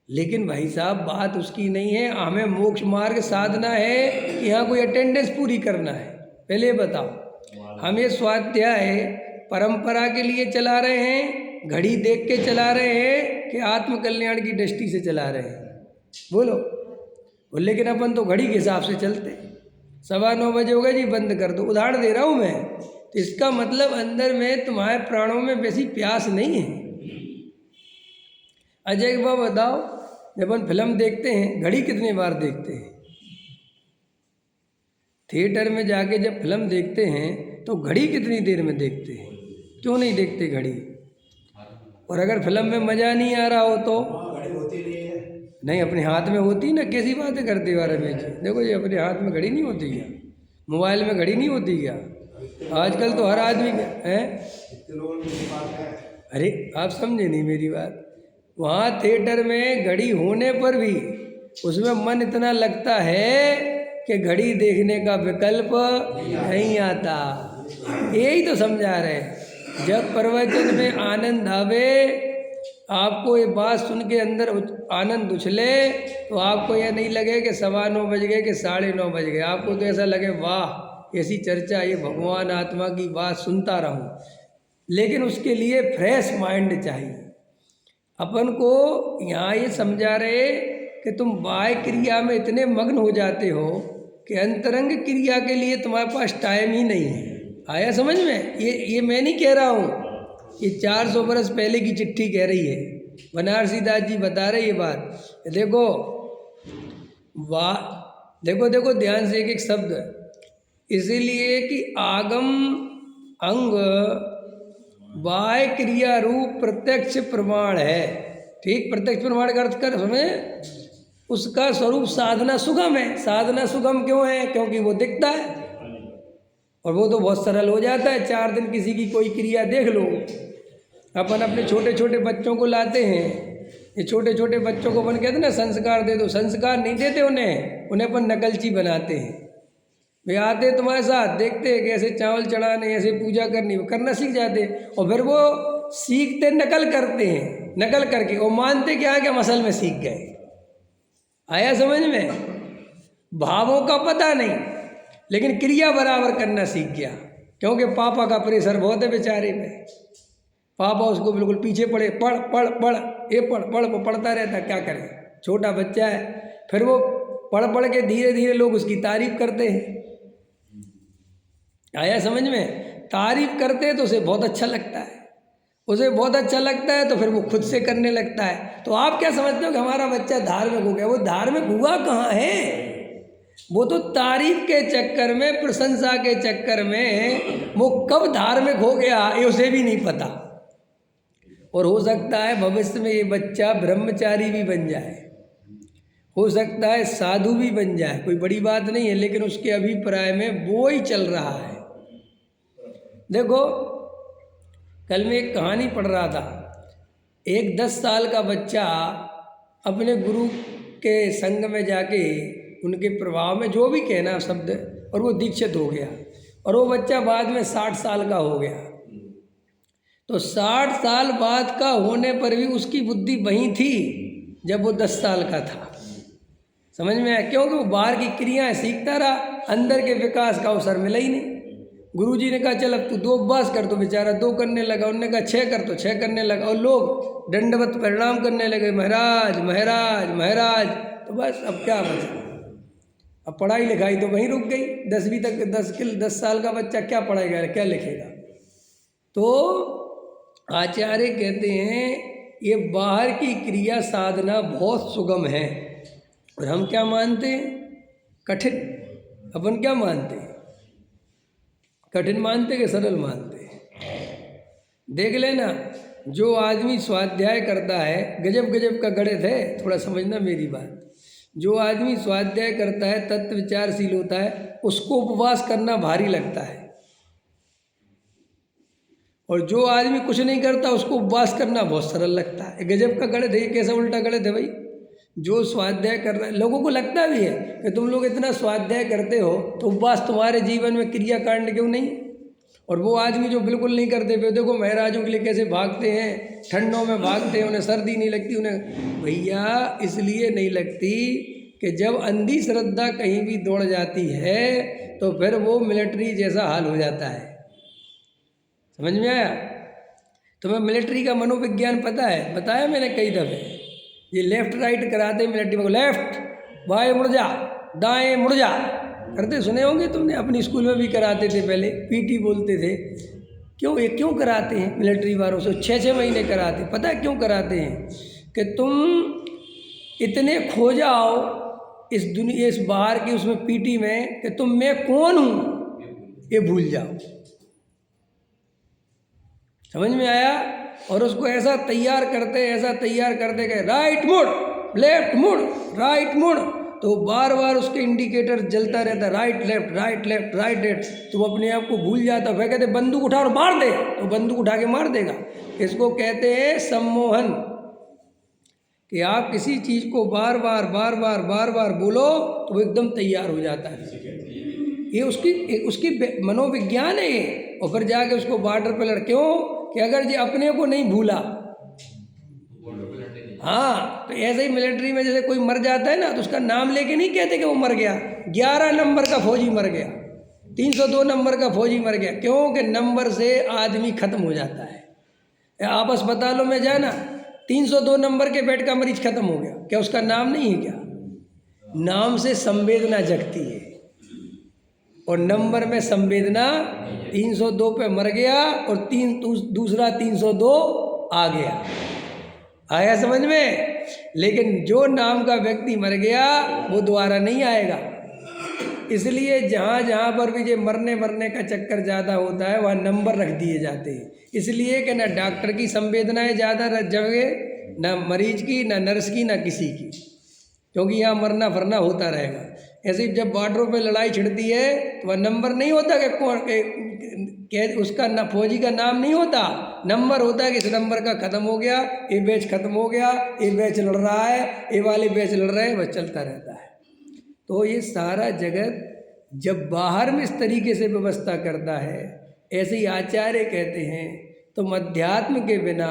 लेकिन भाई साहब बात उसकी नहीं है, हमें मोक्ष मार्ग साधना है कि यहाँ कोई अटेंडेंस पूरी करना है। पहले बताओ, हम ये स्वाध्याय परंपरा के लिए चला रहे हैं, घड़ी देख के चला रहे हैं, कि आत्म कल्याण की दृष्टि से चला रहे हैं? बोलो। लेकिन अपन तो घड़ी के हिसाब से चलते। 9:15 बजे हो गए जी, बंद कर दो। उदाहरण दे रहा हूँ मैं। तो इसका मतलब अंदर में तुम्हारे प्राणों में वैसी प्यास नहीं है। अजय एक बात बताओ, जब अपन फिल्म देखते हैं घड़ी कितने बार देखते हैं? थिएटर में जाके जब फिल्म देखते हैं तो घड़ी कितनी देर में देखते हैं? क्यों नहीं देखते घड़ी? और अगर फिल्म में मज़ा नहीं आ रहा हो तो घड़ी होती नहीं, अपने हाथ में होती ना। कैसी बातें करते हो रमेश जी? देखो ये अपने हाथ में घड़ी नहीं होती क्या? मोबाइल में घड़ी नहीं होती क्या? आजकल तो हर आदमी है। अरे आप समझे नहीं मेरी बात। वहाँ थिएटर में घड़ी होने पर भी उसमें मन इतना लगता है कि घड़ी देखने का विकल्प नहीं आता। यही तो समझा रहे हैं। जब प्रवचन में आनंद आवे, आपको ये बात सुन के अंदर आनंद उछले, तो आपको यह नहीं लगे कि 9:15 बज गए कि 9:30 बज गए। आपको तो ऐसा लगे वाह ऐसी चर्चा, ये भगवान आत्मा की बात सुनता रहूं। लेकिन उसके लिए फ्रेश माइंड चाहिए। अपन को यहाँ ये समझा रहे कि तुम बाह्य क्रिया में इतने मग्न हो जाते हो कि अंतरंग क्रिया के लिए तुम्हारे पास टाइम ही नहीं है। आया समझ में? ये मैं नहीं कह रहा हूँ, ये 400 बरस पहले की चिट्ठी कह रही है। बनारसी दास जी बता रहे ये बात। देखो वाह, देखो ध्यान से एक एक शब्द। इसीलिए कि आगम अंग बाह्य क्रिया रूप प्रत्यक्ष प्रमाण है। ठीक, प्रत्यक्ष प्रमाण का अर्थ कर समझे? उसका स्वरूप साधना सुगम है। साधना सुगम क्यों है? क्योंकि वो दिखता है, और वो तो बहुत सरल हो जाता है। 4 दिन किसी की कोई क्रिया देख लो। अपन अपने छोटे छोटे बच्चों को लाते हैं, ये छोटे छोटे बच्चों को अपन कहते हैं ना संस्कार दे दो। संस्कार नहीं देते उन्हें अपन नकलची बनाते हैं। वे आते तुम्हारे साथ, देखते हैं कैसे चावल चढ़ाने, ऐसे पूजा करनी, वो करना सीख जाते हैं। और फिर वो सीखते नकल करते हैं, नकल करके वो मानते क्या है कि हम असल में सीख गए। आया समझ में? भावों का पता नहीं, लेकिन क्रिया बराबर करना सीख गया, क्योंकि पापा का प्रेशर बहुत है बेचारे पे। पापा उसको बिल्कुल पीछे पड़े, पढ़ पढ़ पढ़, ये पढ़ पढ़, वो पढ़ता रहता, क्या करे, छोटा बच्चा है। फिर वो पढ़ पढ़ के धीरे धीरे लोग उसकी तारीफ करते हैं। आया समझ में? तारीफ करते हैं तो उसे बहुत अच्छा लगता है, उसे बहुत अच्छा लगता है तो फिर वो खुद से करने लगता है। तो आप क्या समझते हो कि हमारा बच्चा धार्मिक हो गया? वो धार्मिक हुआ कहाँ है? वो तो तारीफ के चक्कर में, प्रशंसा के चक्कर में वो कब धार्मिक हो गया ये उसे भी नहीं पता। और हो सकता है भविष्य में ये बच्चा ब्रह्मचारी भी बन जाए, हो सकता है साधु भी बन जाए, कोई बड़ी बात नहीं है, लेकिन उसके अभिप्राय में वो ही चल रहा है। देखो, कल मैं एक कहानी पढ़ रहा था। एक 10 साल का बच्चा अपने गुरु के संग में जाके, उनके प्रभाव में, जो भी कहना शब्द, और वो दीक्षित हो गया। और वो बच्चा बाद में 60 साल का हो गया। तो 60 साल बाद का होने पर भी उसकी बुद्धि वहीं थी जब वो 10 साल का था। समझ में आया? क्योंकि वो बाहर की क्रियाएं सीखता रहा, अंदर के विकास का अवसर मिला ही नहीं। गुरुजी ने कहा चल अब तू 2 उपवास कर, तो बेचारा 2 करने लगा। उन्होंने कहा 6 कर, तो 6 करने लगा। और लोग दंडवत प्रणाम करने लगे, महाराज महाराज महाराज। तो बस अब क्या बचा? अब पढ़ाई लिखाई तो वहीं रुक गई। 10वीं तक 10 साल का बच्चा क्या पढ़ाएगा, क्या लिखेगा? तो आचार्य कहते हैं ये बाहर की क्रिया साधना बहुत सुगम है, और हम क्या मानते हैं? कठिन। अपन क्या मानते हैं? कठिन मानते कि सरल मानते हैं? देख लेना, जो आदमी स्वाध्याय करता है, गजब गजब का गणित है, थोड़ा समझना मेरी बात। जो आदमी स्वाध्याय करता है, तत्व विचारशील होता है, उसको उपवास करना भारी लगता है। और जो आदमी कुछ नहीं करता, उसको उपवास करना बहुत सरल लगता है। गजब का गणित है। ये कैसा उल्टा गणित है भाई? जो स्वाध्याय कर रहा है, लोगों को लगता भी है कि तुम लोग इतना स्वाध्याय करते हो तो उपवास तुम्हारे जीवन में क्रिया कांड क्यों नहीं? और वो आदमी जो बिल्कुल नहीं करते, फिर देखो महाराजों के लिए कैसे भागते हैं, ठंडों में भागते हैं, उन्हें सर्दी नहीं लगती। उन्हें भैया इसलिए नहीं लगती कि जब अंधी श्रद्धा कहीं भी दौड़ जाती है तो फिर वो मिलिट्री जैसा हाल हो जाता है। समझ में आया? तुम्हें मिलिट्री का मनोविज्ञान पता है? बताया मैंने कई दफ़े। ये लेफ्ट राइट कराते मिलिट्री में, लेफ्ट बाएं मुड़ जा, दाएं मुड़ जा करते सुने होंगे तुमने, अपनी स्कूल में भी कराते थे, पहले पीटी बोलते थे। क्यों? ये क्यों कराते हैं मिलिट्री वालों से? 6-6 महीने कराते। पता है क्यों कराते हैं? कि तुम इतने खो जाओ इस दुनिया, इस बाहर की उसमें पीटी में, कि तुम मैं कौन हूँ ये भूल जाओ। समझ में आया? और उसको ऐसा तैयार करते कि राइट मुड़, लेफ्ट मुड़, राइट मुड़, तो बार बार उसके इंडिकेटर जलता रहता, right left right left right left. तो वो अपने आप को भूल जाता। फिर कहते बंदूक उठा और मार दे, तो बंदूक उठा के मार देगा। इसको कहते हैं सम्मोहन, कि आप किसी चीज़ को बार बार बोलो तो वो एकदम तैयार हो जाता है। ये उसकी मनोविज्ञान है ये। और फिर जाके उसको बॉर्डर पे लड़, क्यों? कि अगर ये अपने को नहीं भूला, हाँ, तो ऐसे ही मिलिट्री में जैसे कोई मर जाता है ना, तो उसका नाम लेके नहीं कहते कि वो मर गया। 11 नंबर का फौजी मर गया, 302 नंबर का फौजी मर गया। क्यों? कि नंबर से आदमी खत्म हो जाता है। आप अस्पतालों में जाना, 302 नंबर के बेड का मरीज खत्म हो गया, क्या उसका नाम नहीं है? क्या नाम से संवेदना जगती है, और नंबर में संवेदना 302 पे मर गया, और दूसरा 302 आ गया। आया समझ में? लेकिन जो नाम का व्यक्ति मर गया वो दोबारा नहीं आएगा। इसलिए जहाँ पर भी ये मरने का चक्कर ज़्यादा होता है, वहाँ नंबर रख दिए जाते हैं। इसलिए कि ना डॉक्टर की संवेदनाएं ज़्यादा जगे, ना मरीज की, ना नर्स की, ना किसी की, क्योंकि यहाँ मरना फरना होता रहेगा। ऐसे ही जब बॉर्डरों पे लड़ाई छिड़ती है तो वह नंबर नहीं होता कि कौन उसका ना फौजी का नाम नहीं होता, नंबर होता है कि इस नंबर का ख़त्म हो गया, ये बैच ख़त्म हो गया, ये बैच लड़ रहा है, ये वाले बैच लड़ रहे हैं, बस चलता रहता है। तो ये सारा जगत जब बाहर में इस तरीके से व्यवस्था करता है, ऐसे ही आचार्य कहते हैं, तो मध्यात्म के बिना,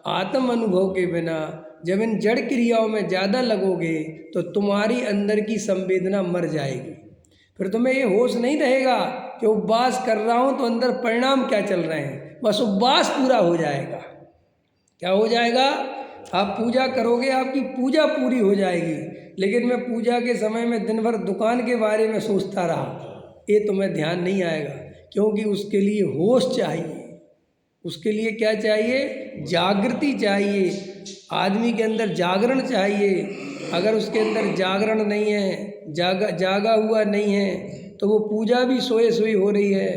आत्म अनुभव के बिना जब इन जड़ क्रियाओं में ज़्यादा लगोगे तो तुम्हारी अंदर की संवेदना मर जाएगी। फिर तुम्हें ये होश नहीं रहेगा कि उपवास कर रहा हूँ तो अंदर परिणाम क्या चल रहे हैं। बस उपवास पूरा हो जाएगा। क्या हो जाएगा? आप पूजा करोगे, आपकी पूजा पूरी हो जाएगी, लेकिन मैं पूजा के समय में दिन भर दुकान के बारे में सोचता रहा, ये तुम्हें ध्यान नहीं आएगा, क्योंकि उसके लिए होश चाहिए। उसके लिए क्या चाहिए? जागृति चाहिए। आदमी के अंदर जागरण चाहिए। अगर उसके अंदर जागरण नहीं है, जागा हुआ नहीं है, तो वो पूजा भी सोए सोए हो रही है,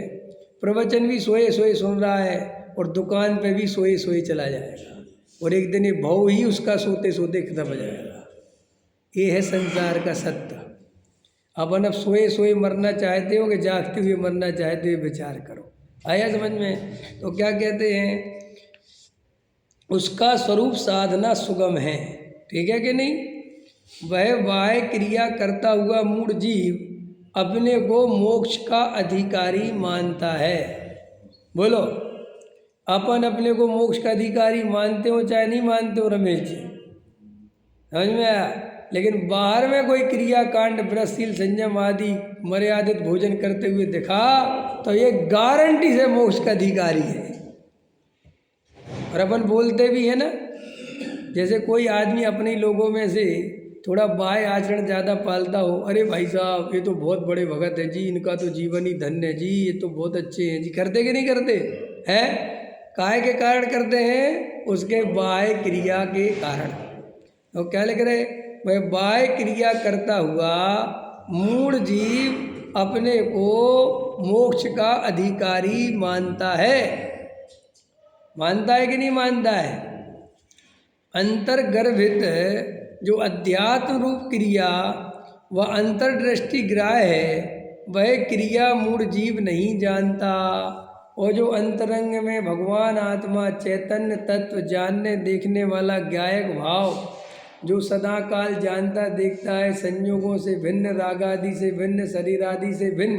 प्रवचन भी सोए सोए सुन रहा है, और दुकान पे भी सोए सोए चला जाएगा, और एक दिन ये भाव ही उसका सोते सोते खत्म हो जाएगा। ये है संसार का सत्य। अपन अब सोए सोए मरना चाहते हो कि जागते हुए मरना चाहते हो, विचार करो। आया समझ में? तो क्या कहते हैं, उसका स्वरूप साधना सुगम है। ठीक है कि नहीं? वह बाह्य क्रिया करता हुआ मूढ़ जीव अपने को मोक्ष का अधिकारी मानता है। बोलो, अपन अपने को मोक्ष का अधिकारी मानते हो चाहे नहीं मानते हो रमेश जी? समझ में आया? लेकिन बाहर में कोई क्रिया कांड, व्रतशील, संयम आदि मर्यादित भोजन करते हुए दिखा तो ये गारंटी से मोक्ष का अधिकारी है। और अपन बोलते भी है ना, जैसे कोई आदमी अपने लोगों में से थोड़ा बाह्य आचरण ज़्यादा पालता हो, अरे भाई साहब ये तो बहुत बड़े भगत है जी, इनका तो जीवन ही धन्य है जी, ये तो बहुत अच्छे हैं जी। करते कि नहीं करते हैं? काहे के कारण करते हैं? उसके बाह्य क्रिया के कारण। तो क्या लिख रहे? वह बाह्य क्रिया करता हुआ मूढ़ जीव अपने को मोक्ष का अधिकारी मानता है। मानता है कि नहीं मानता है? अंतर्गर्भित जो अध्यात्म रूप क्रिया व अंतर्दृष्टि ग्राह्य है, वह क्रिया मूढ़ जीव नहीं जानता। और जो अंतरंग में भगवान आत्मा चैतन्य तत्व जानने देखने वाला ज्ञायक भाव, जो सदा काल जानता देखता है, संयोगों से भिन्न, रागादि से भिन्न, शरीर आदि से भिन्न,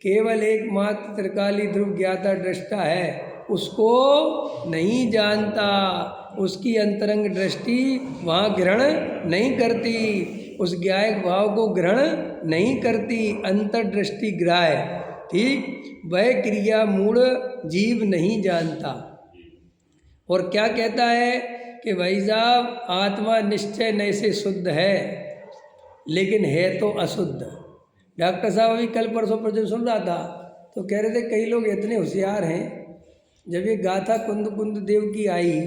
केवल एकमात्र त्रिकाली ध्रुव ज्ञाता दृष्टा है, उसको नहीं जानता। उसकी अंतरंग दृष्टि वहाँ ग्रहण नहीं करती, उस ज्ञायक भाव को ग्रहण नहीं करती, अंतर्दृष्टि ग्राह्य। ठीक, वह क्रिया मूढ़ जीव नहीं जानता। और क्या कहता है कि भाई साहब आत्मा निश्चय नए से शुद्ध है, लेकिन है तो अशुद्ध। डॉक्टर साहब अभी कल परसों प्रवचन सुन रहा था, तो कह रहे थे कई लोग इतने होशियार हैं, जब ये गाथा कुंद कुंद देव की आई,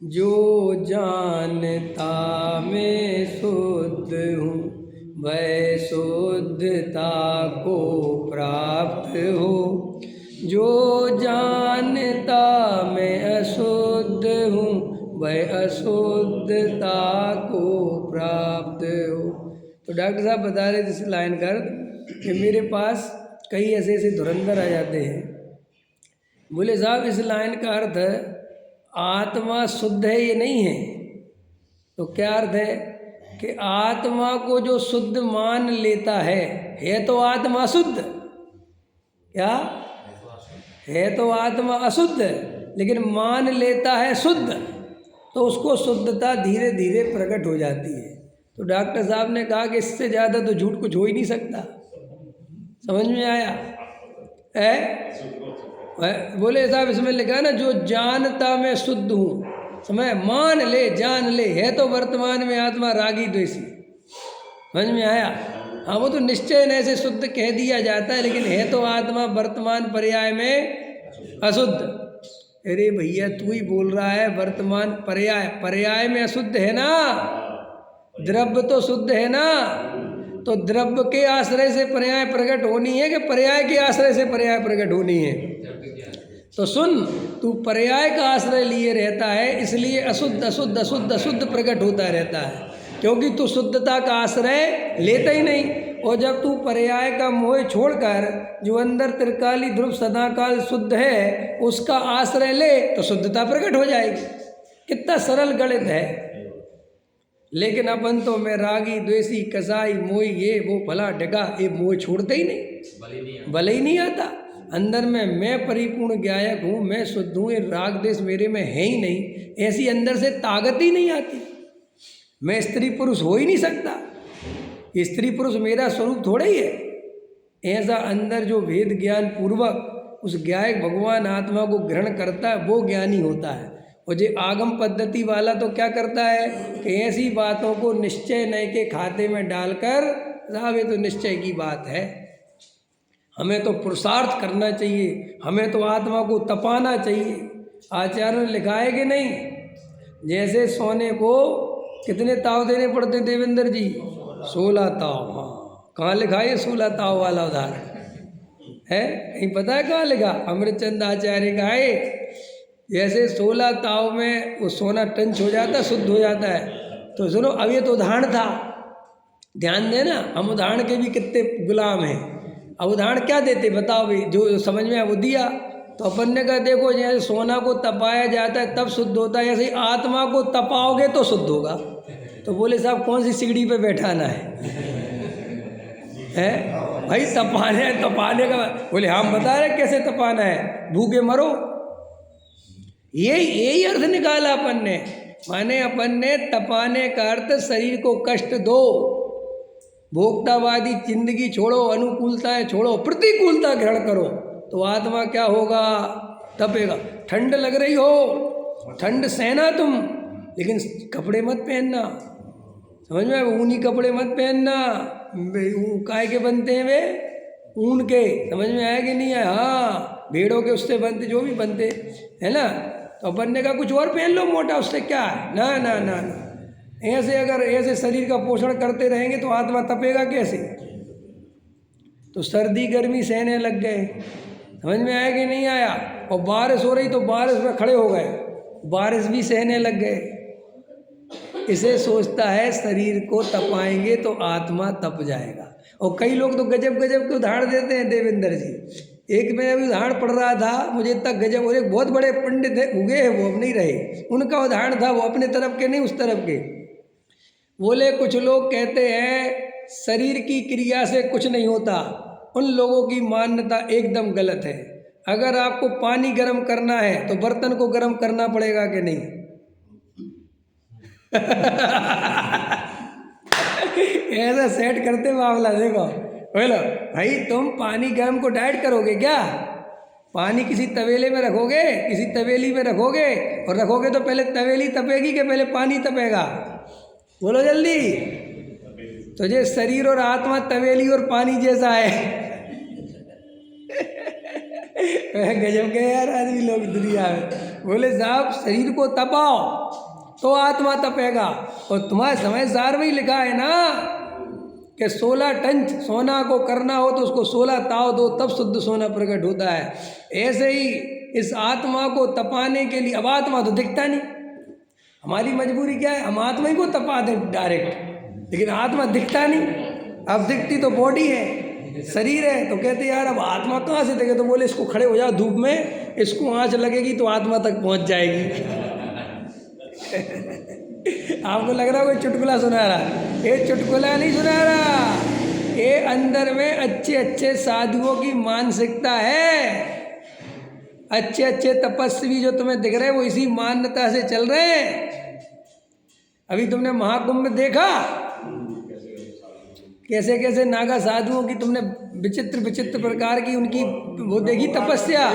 जो जानता मैं शुद्ध हूँ वह शुद्धता को प्राप्त हो, जो जानता मैं अशुद्ध हूँ वह अशुद्धता को प्राप्त हो। तो डॉक्टर साहब बता रहे थे इस लाइन का कि मेरे पास कई ऐसे ऐसे धुरंधर आ जाते हैं। बोले साहब इस लाइन का अर्थ आत्मा शुद्ध है ये नहीं है। तो क्या अर्थ है कि आत्मा को जो शुद्ध मान लेता है तो आत्मा शुद्ध। क्या है? तो आत्मा अशुद्ध, लेकिन मान लेता है शुद्ध, तो उसको शुद्धता धीरे धीरे प्रकट हो जाती है। तो डॉक्टर साहब ने कहा कि इससे ज़्यादा तो झूठ कुछ हो ही नहीं सकता। समझ में आया है? बोले साहब इसमें लिखा है ना, जो जानता मैं शुद्ध हूँ, समय मान ले, जान ले, है तो वर्तमान में आत्मा रागी द्वेषी। समझ में आया? हाँ, वो तो निश्चय न ऐसे शुद्ध कह दिया जाता है, लेकिन है तो आत्मा वर्तमान पर्याय में अशुद्ध। अरे भैया तू ही बोल रहा है वर्तमान पर्याय में अशुद्ध है ना, द्रव्य तो शुद्ध है ना। तो द्रव्य के आश्रय से पर्याय प्रकट होनी है कि पर्याय के आश्रय से पर्याय प्रकट होनी है? तो सुन, तू पर्याय का आश्रय लिए रहता है, इसलिए अशुद्ध अशुद्ध अशुद्ध अशुद्ध प्रकट होता रहता है, क्योंकि तू शुद्धता का आश्रय लेता ही नहीं। और जब तू पर्याय का मोह छोड़कर जो अंदर त्रिकाली ध्रुव सदाकाल शुद्ध है उसका आश्रय ले, तो शुद्धता प्रकट हो जाएगी। कितना सरल गणित है। लेकिन अपन तो मैं रागी द्वेषी कसाई मोई ये वो फला ढगा, ये मोह छोड़ते ही नहीं, भले ही नहीं आता। अंदर में मैं परिपूर्ण गायक हूँ, मैं शुद्ध हूँ, ये राग द्वेष मेरे में है ही नहीं, ऐसी अंदर से ताकत ही नहीं आती। मैं स्त्री पुरुष हो ही नहीं सकता, स्त्री पुरुष मेरा स्वरूप थोड़ा ही है। ऐसा अंदर जो वेद ज्ञान पूर्वक उस गायक भगवान आत्मा को ग्रहण करता है वो ज्ञानी होता है। और जो आगम पद्धति वाला तो क्या करता है कि ऐसी बातों को निश्चय नए के खाते में डालकर, साहब ये तो निश्चय की बात है, हमें तो पुरुषार्थ करना चाहिए, हमें तो आत्मा को तपाना चाहिए। आचार्य ने लिखा है कि नहीं, जैसे सोने को कितने ताव देने पड़ते देवेंद्र जी? 16 ताव। हाँ, कहाँ लिखा है 16 ताव वाला उदाहरण है? कहीं पता है कहाँ लिखा? अमृतचंद आचार्य का है। जैसे 16 ताव में वो सोना टंच हो जाता है, शुद्ध हो जाता है। तो सुनो, अब ये तो उदाहरण था, ध्यान देना, हम उदाहरण के भी कितने गुलाम हैं। अब उदाहरण क्या देते बताओ भाई, जो समझ में आया वो दिया। तो अपन ने कहा देखो, जैसे सोना को तपाया जाता है तब शुद्ध होता है, ऐसे ही आत्मा को तपाओगे तो शुद्ध होगा। तो बोले साहब कौन सी सिगड़ी पे बैठाना है भाई? तपाने का बोले हम बता रहे कैसे तपाना है, भूखे मरो। यही अर्थ निकाला अपन ने। माने अपन ने तपाने का अर्थ शरीर को कष्ट दो, भोक्तावादी जिंदगी छोड़ो, अनुकूलताएं छोड़ो, प्रतिकूलता ग्रहण करो, तो आत्मा क्या होगा? तपेगा। ठंड लग रही हो, ठंड सहना तुम, लेकिन कपड़े मत पहनना, समझ में? ऊनी कपड़े मत पहनना, काय के बनते हैं वे? ऊन के, समझ में आया कि नहीं आया? हाँ, भेड़ों के उससे बनते, जो भी बनते है ना। तो अपन ने कहा कुछ और पहन लो मोटा, उससे क्या है? ना ना ना ना, ऐसे अगर ऐसे शरीर का पोषण करते रहेंगे तो आत्मा तपेगा कैसे? तो सर्दी गर्मी सहने लग गए, समझ में आया कि नहीं आया? और बारिश हो रही तो बारिश में खड़े हो गए, बारिश भी सहने लग गए। इसे सोचता है शरीर को तपाएंगे तो आत्मा तप जाएगा। और कई लोग तो गजब गजब के उदाहरण देते हैं देवेंद्र जी। एक मैं अभी उदाहरण पढ़ रहा था, मुझे इतना गजब, और एक बहुत बड़े पंडित उगे हैं, वो अब नहीं रहे, उनका उदाहरण था, वो अपने तरफ के नहीं उस तरफ के। बोले कुछ लोग कहते हैं शरीर की क्रिया से कुछ नहीं होता, उन लोगों की मान्यता एकदम गलत है। अगर आपको पानी गर्म करना है तो बर्तन को गर्म करना पड़ेगा कि नहीं? ऐसा सेट करते मामला। देखो बोलो भाई, तुम पानी गर्म को डाइट करोगे क्या? पानी किसी तवेले में रखोगे, किसी तवेली में रखोगे, और रखोगे तो पहले तवेली तपेगी कि पहले पानी तपेगा? बोलो जल्दी। तो ये शरीर और आत्मा तवेली और पानी जैसा है। गजब के यार आदमी लोग दुनिया में। बोले साहब शरीर को तपाओ तो आत्मा तपेगा, और तुम्हारे समझदार में ही लिखा है ना कि 16 टन सोना को करना हो तो उसको 16 ताव दो, तब शुद्ध सोना प्रकट होता है। ऐसे ही इस आत्मा को तपाने के लिए, अब आत्मा तो दिखता नहीं, हमारी मजबूरी क्या है, हम आत्मा ही को तपा दें डायरेक्ट, लेकिन आत्मा दिखता नहीं। अब दिखती तो बॉडी है, शरीर है, तो कहते यार अब आत्मा कहाँ से दिखे? तो बोले इसको खड़े हो जाओ धूप में, इसको आँच लगेगी तो आत्मा तक पहुँच जाएगी। आपको लग रहा है कोई चुटकुला सुना रहा, ये चुटकुला नहीं सुना रहा, ये अंदर में अच्छे अच्छे साधुओं की मानसिकता है। अच्छे अच्छे तपस्वी जो तुम्हें दिख रहे हैं वो इसी मान्यता से चल रहे हैं। अभी तुमने महाकुंभ में देखा कैसे कैसे नागा साधुओं की तुमने विचित्र विचित्र प्रकार की उनकी वो देखी तपस्या?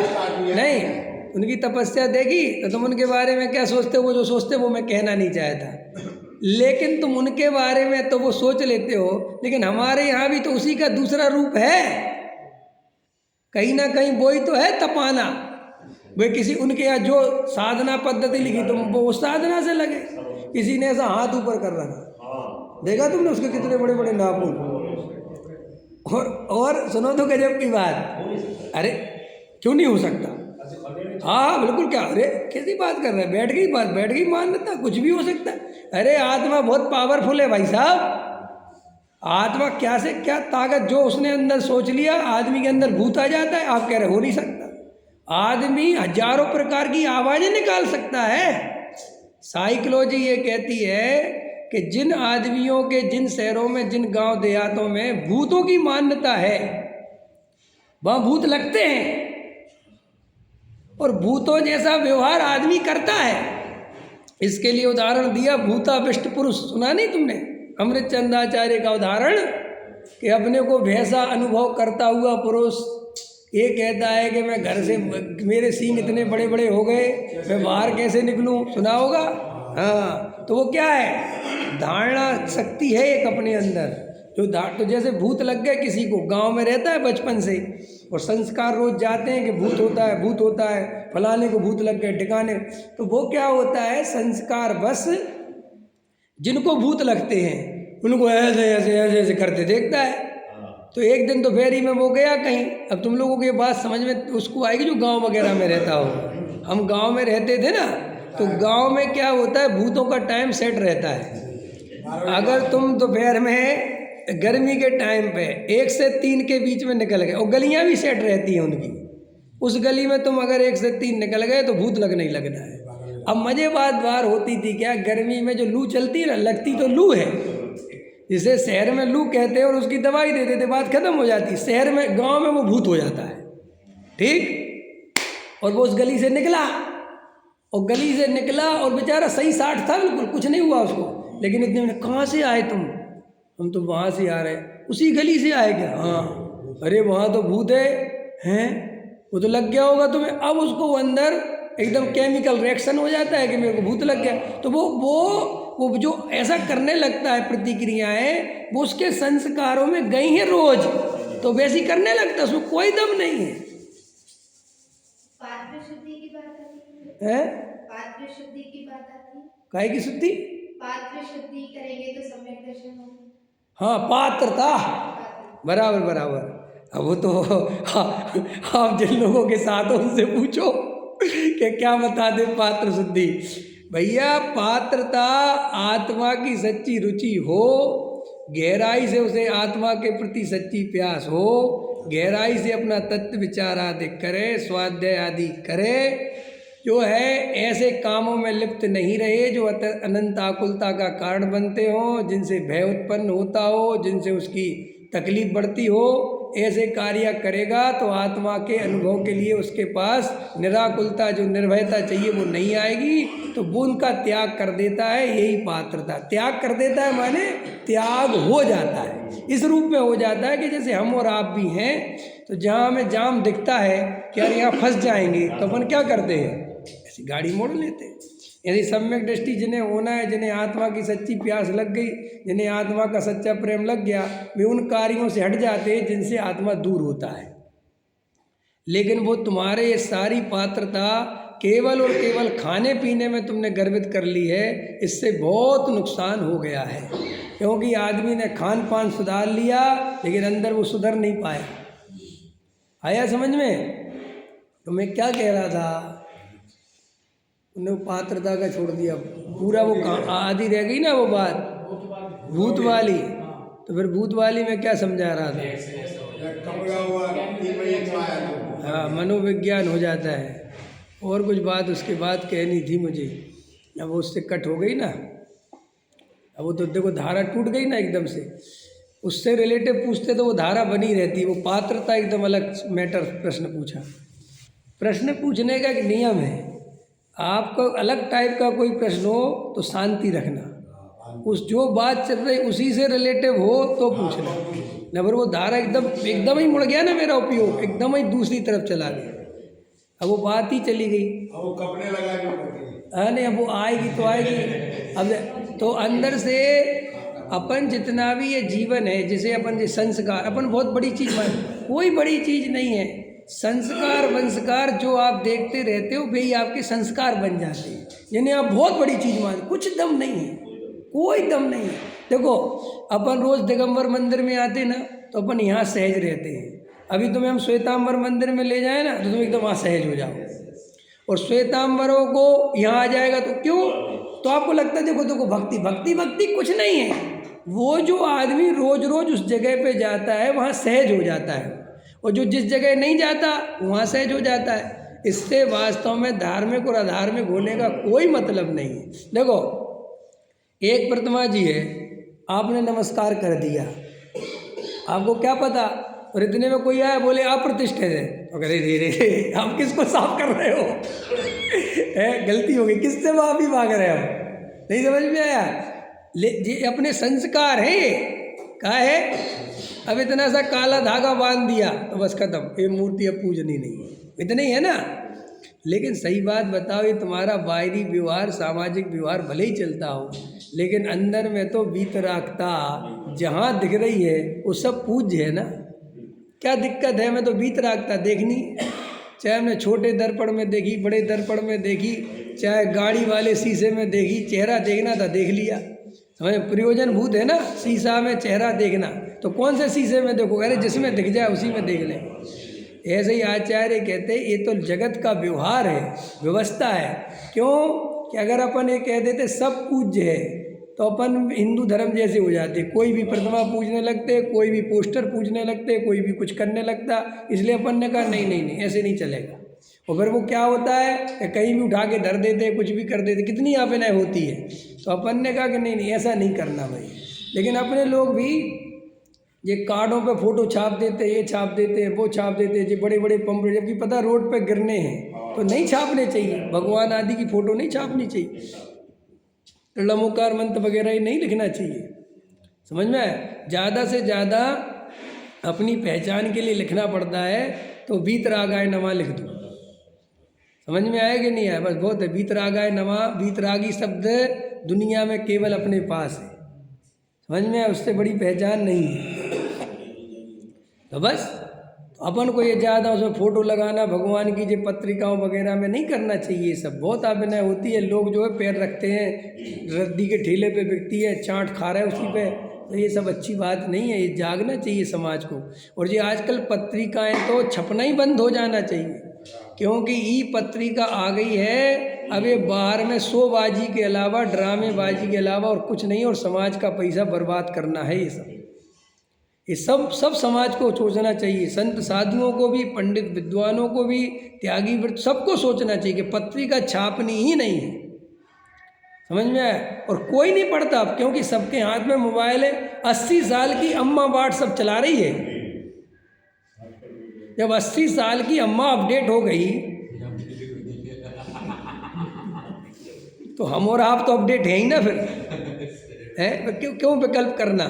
नहीं, उनकी तपस्या देखी तो तुम उनके बारे में क्या सोचते हो? वो जो सोचते वो मैं कहना नहीं चाहता, लेकिन तुम उनके बारे में तो वो सोच लेते हो, लेकिन हमारे यहाँ भी तो उसी का दूसरा रूप है, कहीं ना कहीं वही तो है तपाना। वे किसी उनके यहाँ जो साधना पद्धति लिखी तुम वो उस साधना से लगे। किसी ने ऐसा हाथ ऊपर कर रखा, देखा तुमने उसके कितने बड़े बड़े नाखून। और सुनो तो गजब की बात, अरे क्यों नहीं हो सकता? हाँ बिल्कुल, क्या अरे कैसी बात कर रहे हैं? बैठ गई बात, बैठ गई मान्यता, कुछ भी हो सकता है। अरे आत्मा बहुत पावरफुल है भाई साहब। आत्मा क्या से क्या ताकत, जो उसने अंदर सोच लिया आदमी के अंदर भूत आ जाता है। आप कह रहे हो नहीं सकता? आदमी हजारों प्रकार की आवाज़ें निकाल सकता है। साइकोलॉजी ये कहती है कि जिन आदमियों के, जिन शहरों में, जिन गांव देहातों में भूतों की मान्यता है, वहाँ भूत लगते हैं और भूतों जैसा व्यवहार आदमी करता है। इसके लिए उदाहरण दिया भूताविष्ट पुरुष, सुना नहीं तुमने अमृतचंदाचार्य का उदाहरण, कि अपने को वैसा अनुभव करता हुआ पुरुष ये कहता है कि मैं घर से, मेरे सींग इतने बड़े बड़े हो गए, मैं बाहर कैसे निकलूं, सुना होगा। हाँ, तो वो क्या है, धारणा शक्ति है एक अपने अंदर जो तो जैसे भूत लग गए किसी को, गांव में रहता है बचपन से और संस्कार रोज जाते हैं कि भूत होता है, भूत होता है, फलाने को भूत लग गए, ठिकाने, तो वो क्या होता है, संस्कार बस जिनको भूत लगते हैं उनको ऐसे ऐसे ऐसे ऐसे करते देखता है। तो एक दिन तो फेरी में वो गया कहीं, अब तुम लोगों को ये बात समझ में उसको आएगी जो गांव वगैरह में रहता हो। हम गांव में रहते थे ना, तो गांव में क्या होता है, भूतों का टाइम सेट रहता है। अगर तुम दोपहर में गर्मी के टाइम पे 1 से 3 के बीच में निकल गए, और गलियां भी सेट रहती हैं उनकी, उस गली में तुम अगर 1 से 3 निकल गए तो भूत लगने ही लगता है। अब मजे बात होती थी क्या, गर्मी में जो लू चलती है ना, लगती तो लू है, जिसे शहर में लू कहते हैं और उसकी दवाई दे देते, बात खत्म हो जाती। शहर में, गांव में वो भूत हो जाता है, ठीक। और वो उस गली से निकला, और गली से निकला और बेचारा सही 60 था, बिल्कुल कुछ नहीं हुआ उसको, लेकिन इतने में, कहाँ से आए तुम, हम तो वहाँ से आ रहे, उसी गली से आए क्या, हाँ, अरे वहाँ तो भूत है, हैं, वो तो लग गया होगा तुम्हें। अब उसको अंदर एकदम केमिकल रिएक्शन हो जाता है कि मेरे को भूत लग गया, तो वो जो ऐसा करने लगता है प्रतिक्रियाएं, वो उसके संस्कारों में गई हैं रोज, तो वैसी करने लगता है, उसमें कोई दम नहीं है। पात्र शुद्धि की बात आती है, पात्र शुद्धि की बात आती है, काहे की शुद्धि, पात्र शुद्धि करेंगे तो सम्यक दर्शन होगा। हाँ, पात्रता, बराबर। अब वो तो आप जिन लोगों के साथ हो उनसे पूछो कि क्या बता दे पात्र शुद्धि। भैया, पात्रता आत्मा की सच्ची रुचि हो, गहराई से उसे आत्मा के प्रति सच्ची प्यास हो, गहराई से अपना तत्व विचार आदि करे, स्वाध्याय आदि करे, जो है ऐसे कामों में लिप्त नहीं रहे जो अनंत आकुलता का कारण बनते हों, जिनसे भय उत्पन्न होता हो, जिनसे उसकी तकलीफ बढ़ती हो, ऐसे कार्य करेगा तो आत्मा के अनुभव के लिए उसके पास निराकुलता, जो निर्भयता चाहिए वो नहीं आएगी, तो वो उनका त्याग कर देता है। यही पात्रता, त्याग कर देता है माने त्याग हो जाता है, इस रूप में हो जाता है कि जैसे हम और आप भी हैं, तो जहाँ हमें जाम दिखता है कि यार यहाँ फंस जाएंगे, तो अपन क्या करते हैं, ऐसी गाड़ी मोड़ लेते हैं। यदि सम्यक दृष्टि जिन्हें होना है, जिन्हें आत्मा की सच्ची प्यास लग गई, जिन्हें आत्मा का सच्चा प्रेम लग गया, वे उन कार्यों से हट जाते हैं जिनसे आत्मा दूर होता है। लेकिन वो तुम्हारे ये सारी पात्रता केवल और केवल खाने पीने में तुमने गर्वित कर ली है, इससे बहुत नुकसान हो गया है। क्योंकि आदमी ने खान पान सुधार लिया, लेकिन अंदर वो सुधर नहीं पाया। आया समझ में? तो मैं क्या कह रहा था, उन्हें पात्रता का छोड़ दिया पूरा, वो आधी रह गई ना वो बात भूत वाली। तो फिर भूत वाली में क्या समझा रहा था, हाँ, मनोविज्ञान हो जाता है। और कुछ बात उसके बाद कहनी थी मुझे, अब वो उससे कट हो गई ना, अब वो तो देखो धारा टूट गई ना एकदम से, उससे रिलेटिव पूछते तो वो धारा बनी रहती। वो पात्रता एकदम अलग मैटर, प्रश्न पूछा। प्रश्न पूछने का एक नियम है, आपको अलग टाइप का कोई प्रश्न हो तो शांति रखना, उस जो बात चल रही उसी से रिलेटिव हो तो पूछना। न फिर वो धारा एकदम ही मुड़ गया ना, मेरा उपयोग एकदम ही दूसरी तरफ चला गया, अब वो बात ही चली गई। वो कपड़े लगा जो, हाँ नहीं, अब वो आएगी तो आएगी। अब तो अंदर से अपन जितना भी ये जीवन है, जिसे अपन ये संस्कार, अपन बहुत बड़ी चीज़ मान, कोई बड़ी चीज़ नहीं है। संस्कार वंस्कार जो आप देखते रहते हो, वही आपके संस्कार बन जाते हैं, जिन्हें आप बहुत बड़ी चीज़ मान, कुछ दम नहीं है, कोई दम नहीं है। देखो, अपन रोज़ दिगंबर मंदिर में आते ना, तो अपन यहाँ सहज रहते हैं। अभी तुम्हें हम श्वेतांबर मंदिर में ले जाए ना, तो तुम एकदम वहाँ सहज हो जाओ, और श्वेतांबरों को यहाँ आ जाएगा तो क्यों, तो आपको लगता है देखो भक्ति भक्ति भक्ति कुछ नहीं है। वो जो आदमी रोज रोज उस जगह पे जाता है वहाँ सहज हो जाता है, और जो जिस जगह नहीं जाता वहाँ सहज हो जाता है। इससे वास्तव में धार्मिक और अधार्मिक होने का कोई मतलब नहीं है। देखो, एक प्रतिमा जी है, आपने नमस्कार कर दिया, आपको क्या पता, और इतने में कोई आया बोले अप्रतिष्ठित है, तो कह रे रे आप किसको साफ कर रहे हो? है, गलती हो गई, किससे माफी मांग रहे हो? नहीं समझ में आया? ये अपने संस्कार है, ये क्या है? अब इतना सा काला धागा बांध दिया तो बस खत्म, ये मूर्ति अब पूजनी नहीं है, इतना ही है ना। लेकिन सही बात बताओ, ये तुम्हारा बाहरी व्यवहार, सामाजिक व्यवहार भले ही चलता हो, लेकिन अंदर में तो वीतरागता जहाँ दिख रही है वो सब पूज्य है ना। क्या दिक्कत है? मैं तो वीतरागता देखनी, चाहे हमने छोटे दर्पण में देखी, बड़े दर्पण में देखी, चाहे गाड़ी वाले शीशे में देखी, चेहरा देखना था देख लिया, समझ, प्रयोजन भूत है ना शीशा में चेहरा देखना। तो कौन से शीशे में देखो? अरे जिसमें दिख जाए उसी में देख लें। ऐसे ही आचार्य कहते ये तो जगत का व्यवहार है, व्यवस्था है। क्यों कि अगर अपन ये कह देते सब पूज्य है तो अपन हिंदू धर्म जैसे हो जाते, कोई भी प्रतिमा पूजने लगते, कोई भी पोस्टर पूजने लगते, कोई भी कुछ करने लगता। इसलिए अपन ने कहा नहीं नहीं नहीं, ऐसे नहीं चलेगा। और फिर वो क्या होता है कि कहीं भी उठा के धर देते, कुछ भी कर देते, कितनी आपनाएं होती है। तो अपन ने कहा कि नहीं नहीं ऐसा नहीं करना भाई। लेकिन अपने लोग भी ये कार्डों पे फोटो छाप देते, ये छाप देते, वो छाप देते, जो बड़े बड़े पंप, जबकि पता रोड पे गिरने हैं तो नहीं छापने चाहिए। भगवान आदि की फ़ोटो नहीं छापनी चाहिए, लमोकार मंत्र वगैरह ही नहीं लिखना चाहिए। समझ में आया? ज़्यादा से ज़्यादा अपनी पहचान के लिए लिखना पड़ता है तो वीतरागाय नमः लिख दो। समझ में आया कि नहीं आया? बस बहुत है। वीतरागाय नमः, वीतरागी शब्द दुनिया में केवल अपने पास है, समझ में आया? उससे बड़ी पहचान नहीं है। तो बस अपन को ये ज़्यादा उसमें फ़ोटो लगाना भगवान की जो पत्रिकाओं वगैरह में नहीं करना चाहिए। सब बहुत अभिनय होती है। लोग जो है पैर रखते हैं, रद्दी के ठेले पे बिकती है, चाट खा रहे हैं उसी पे, तो ये सब अच्छी बात नहीं है। ये जागना चाहिए समाज को। और ये आजकल पत्रिकाएं तो छपना ही बंद हो जाना चाहिए, क्योंकि ई पत्रिका आ गई है। अब ये बाहर में शोबाजी के अलावा, ड्रामेबाजी के अलावा और कुछ नहीं, और समाज का पैसा बर्बाद करना है। ये सब समाज को सोचना चाहिए। संत साधुओं को भी, पंडित विद्वानों को भी, त्यागी व्रत सबको सोचना चाहिए कि पत्रिका छापनी ही नहीं है। समझ में आया? और कोई नहीं पढ़ता अब, क्योंकि सबके हाथ में मोबाइल है। 80 साल की अम्मा व्हाट्सएप चला रही है। जब 80 साल की अम्मा अपडेट हो गई तो हम और आप तो अपडेट है ही ना फिर, है? क्यों विकल्प करना?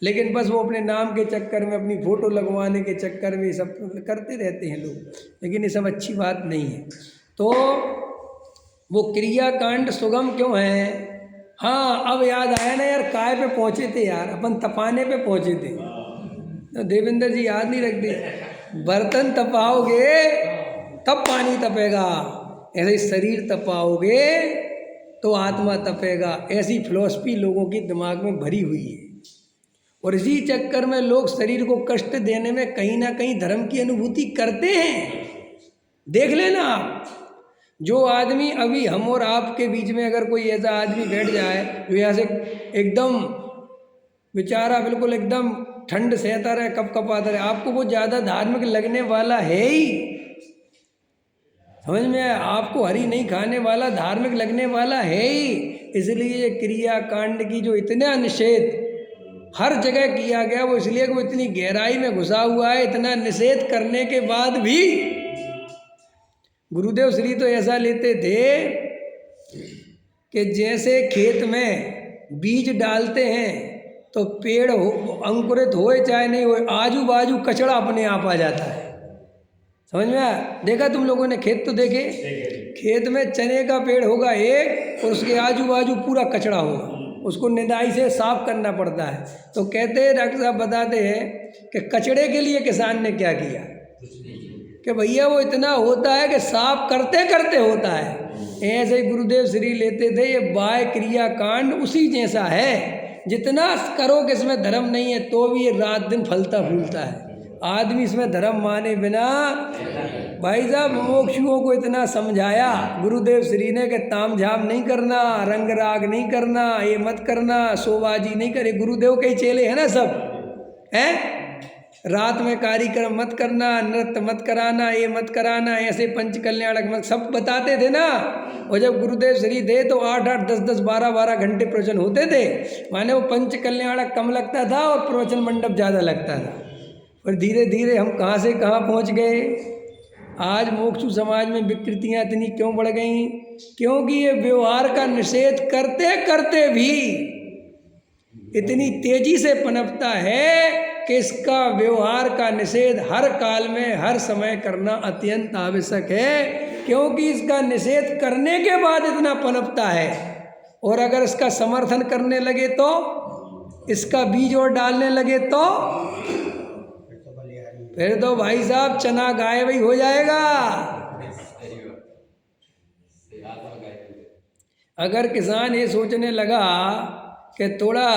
लेकिन बस वो अपने नाम के चक्कर में, अपनी फ़ोटो लगवाने के चक्कर में सब करते रहते हैं लोग। लेकिन ये सब अच्छी बात नहीं है। तो वो क्रियाकांड सुगम क्यों है? हाँ, अब याद आया ना यार, काय पे पहुँचे थे यार अपन? तपाने पे पहुँचे थे। तो देवेंद्र जी याद नहीं रखते। बर्तन तपाओगे तब पानी तपेगा, ऐसे शरीर तपाओगे तो आत्मा तपेगा। ऐसी फिलॉसफी लोगों की दिमाग में भरी हुई है। और इसी चक्कर में लोग शरीर को कष्ट देने में कहीं ना कहीं धर्म की अनुभूति करते हैं। देख लेना आप, जो आदमी अभी हम और आपके बीच में अगर कोई ऐसा आदमी बैठ जाए जो यहाँ से एकदम बेचारा बिल्कुल एकदम ठंड सहता रहे, कप कपाता रहे, आपको वो ज़्यादा धार्मिक लगने वाला है ही। समझ में आया? आपको हरी नहीं खाने वाला धार्मिक लगने वाला है ही। इसलिए क्रियाकांड की जो इतना निषेध हर जगह किया गया, वो इसलिए कि वो इतनी गहराई में घुसा हुआ है। इतना निषेध करने के बाद भी गुरुदेव श्री तो ऐसा लेते थे कि जैसे खेत में बीज डालते हैं तो पेड़ हो, अंकुरित होए चाहे नहीं होए, आजू बाजू कचड़ा अपने आप आ जाता है। समझ में आया? देखा तुम लोगों ने खेत तो देखे? खेत में चने का पेड़ होगा एक, और उसके आजू बाजू पूरा कचड़ा होगा, उसको निदाई से साफ करना पड़ता है। तो कहते हैं, डॉक्टर साहब बताते हैं कि कचड़े के लिए किसान ने क्या किया कि भैया वो इतना होता है कि साफ करते करते होता है। ऐसे ही गुरुदेव श्री लेते थे, ये बाह्य क्रिया कांड उसी जैसा है। जितना करो कि इसमें धर्म नहीं है तो भी ये रात दिन फलता फूलता है। आदमी इसमें धर्म माने बिना, भाई साहब मोक्षुओं को इतना समझाया गुरुदेव श्री ने कि ताम झाम नहीं करना, रंग राग नहीं करना, ये मत करना, शोबाजी नहीं करे। गुरुदेव के चेले हैं ना सब, हैं? रात में कार्यक्रम मत करना, नृत्य मत कराना, ये मत कराना, ऐसे पंच कल्याणक मत सब बताते थे ना। और जब गुरुदेव श्री थे तो 8-8, 10-10, 12-12 घंटे प्रवचन होते थे। माने वो पंच कल्याणक कम लगता था और प्रवचन मंडप ज़्यादा लगता था। और धीरे धीरे हम कहाँ से कहाँ पहुँच गए। आज मोक्षु समाज में विकृतियाँ इतनी क्यों बढ़ गई? क्योंकि ये व्यवहार का निषेध करते करते भी इतनी तेजी से पनपता है कि इसका व्यवहार का निषेध हर काल में हर समय करना अत्यंत आवश्यक है। क्योंकि इसका निषेध करने के बाद इतना पनपता है, और अगर इसका समर्थन करने लगे तो, इसका बीज और डालने लगे तो फिर तो भाई साहब चना गायब ही हो जाएगा। अगर किसान ये सोचने लगा कि थोड़ा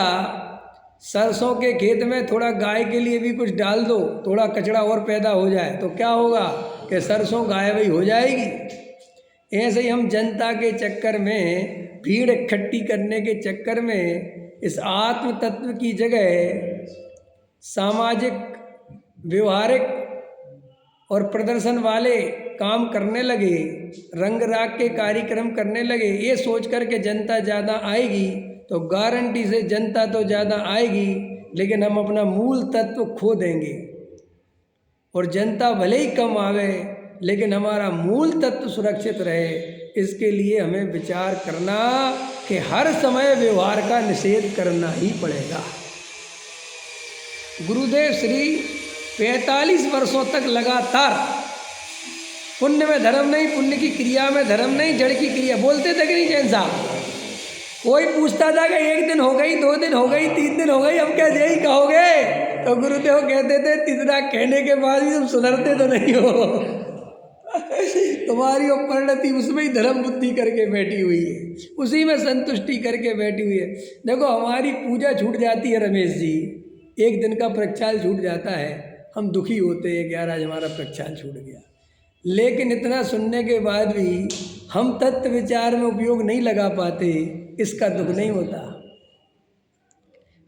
सरसों के खेत में थोड़ा गाय के लिए भी कुछ डाल दो, थोड़ा कचरा और पैदा हो जाए, तो क्या होगा कि सरसों गायब ही हो जाएगी। ऐसे ही हम जनता के चक्कर में, भीड़ इकट्ठी करने के चक्कर में इस आत्म तत्व की जगह सामाजिक, व्यवहारिक और प्रदर्शन वाले काम करने लगे, रंग राग के कार्यक्रम करने लगे। ये सोच कर के जनता ज़्यादा आएगी, तो गारंटी से जनता तो ज़्यादा आएगी, लेकिन हम अपना मूल तत्व खो देंगे। और जनता भले ही कम आवे, लेकिन हमारा मूल तत्व सुरक्षित रहे, इसके लिए हमें विचार करना कि हर समय व्यवहार का निषेध करना ही पड़ेगा। गुरुदेव श्री 45 वर्षों तक लगातार पुण्य में धर्म नहीं, पुण्य की क्रिया में धर्म नहीं, जड़ की क्रिया बोलते थे कि नहीं जैन साहब? कोई पूछता था कि 1 दिन हो गई, 2 दिन हो गई, 3 दिन हो गई, अब क्या यही कहोगे? तो गुरुदेव कहते थे तीसरा कहने के बाद भी तुम सुधरते तो नहीं हो। तुम्हारी वो परिणति उसमें ही धर्म बुद्धि करके बैठी हुई है, उसी में संतुष्टि करके बैठी हुई है। देखो हमारी पूजा छूट जाती है रमेश जी, 1 दिन का प्रक्षाल छूट जाता है, हम दुखी होते हैं कि यार आज हमारा प्रक्षाल छूट गया। लेकिन इतना सुनने के बाद भी हम तत्व विचार में उपयोग नहीं लगा पाते, इसका दुख नहीं होता।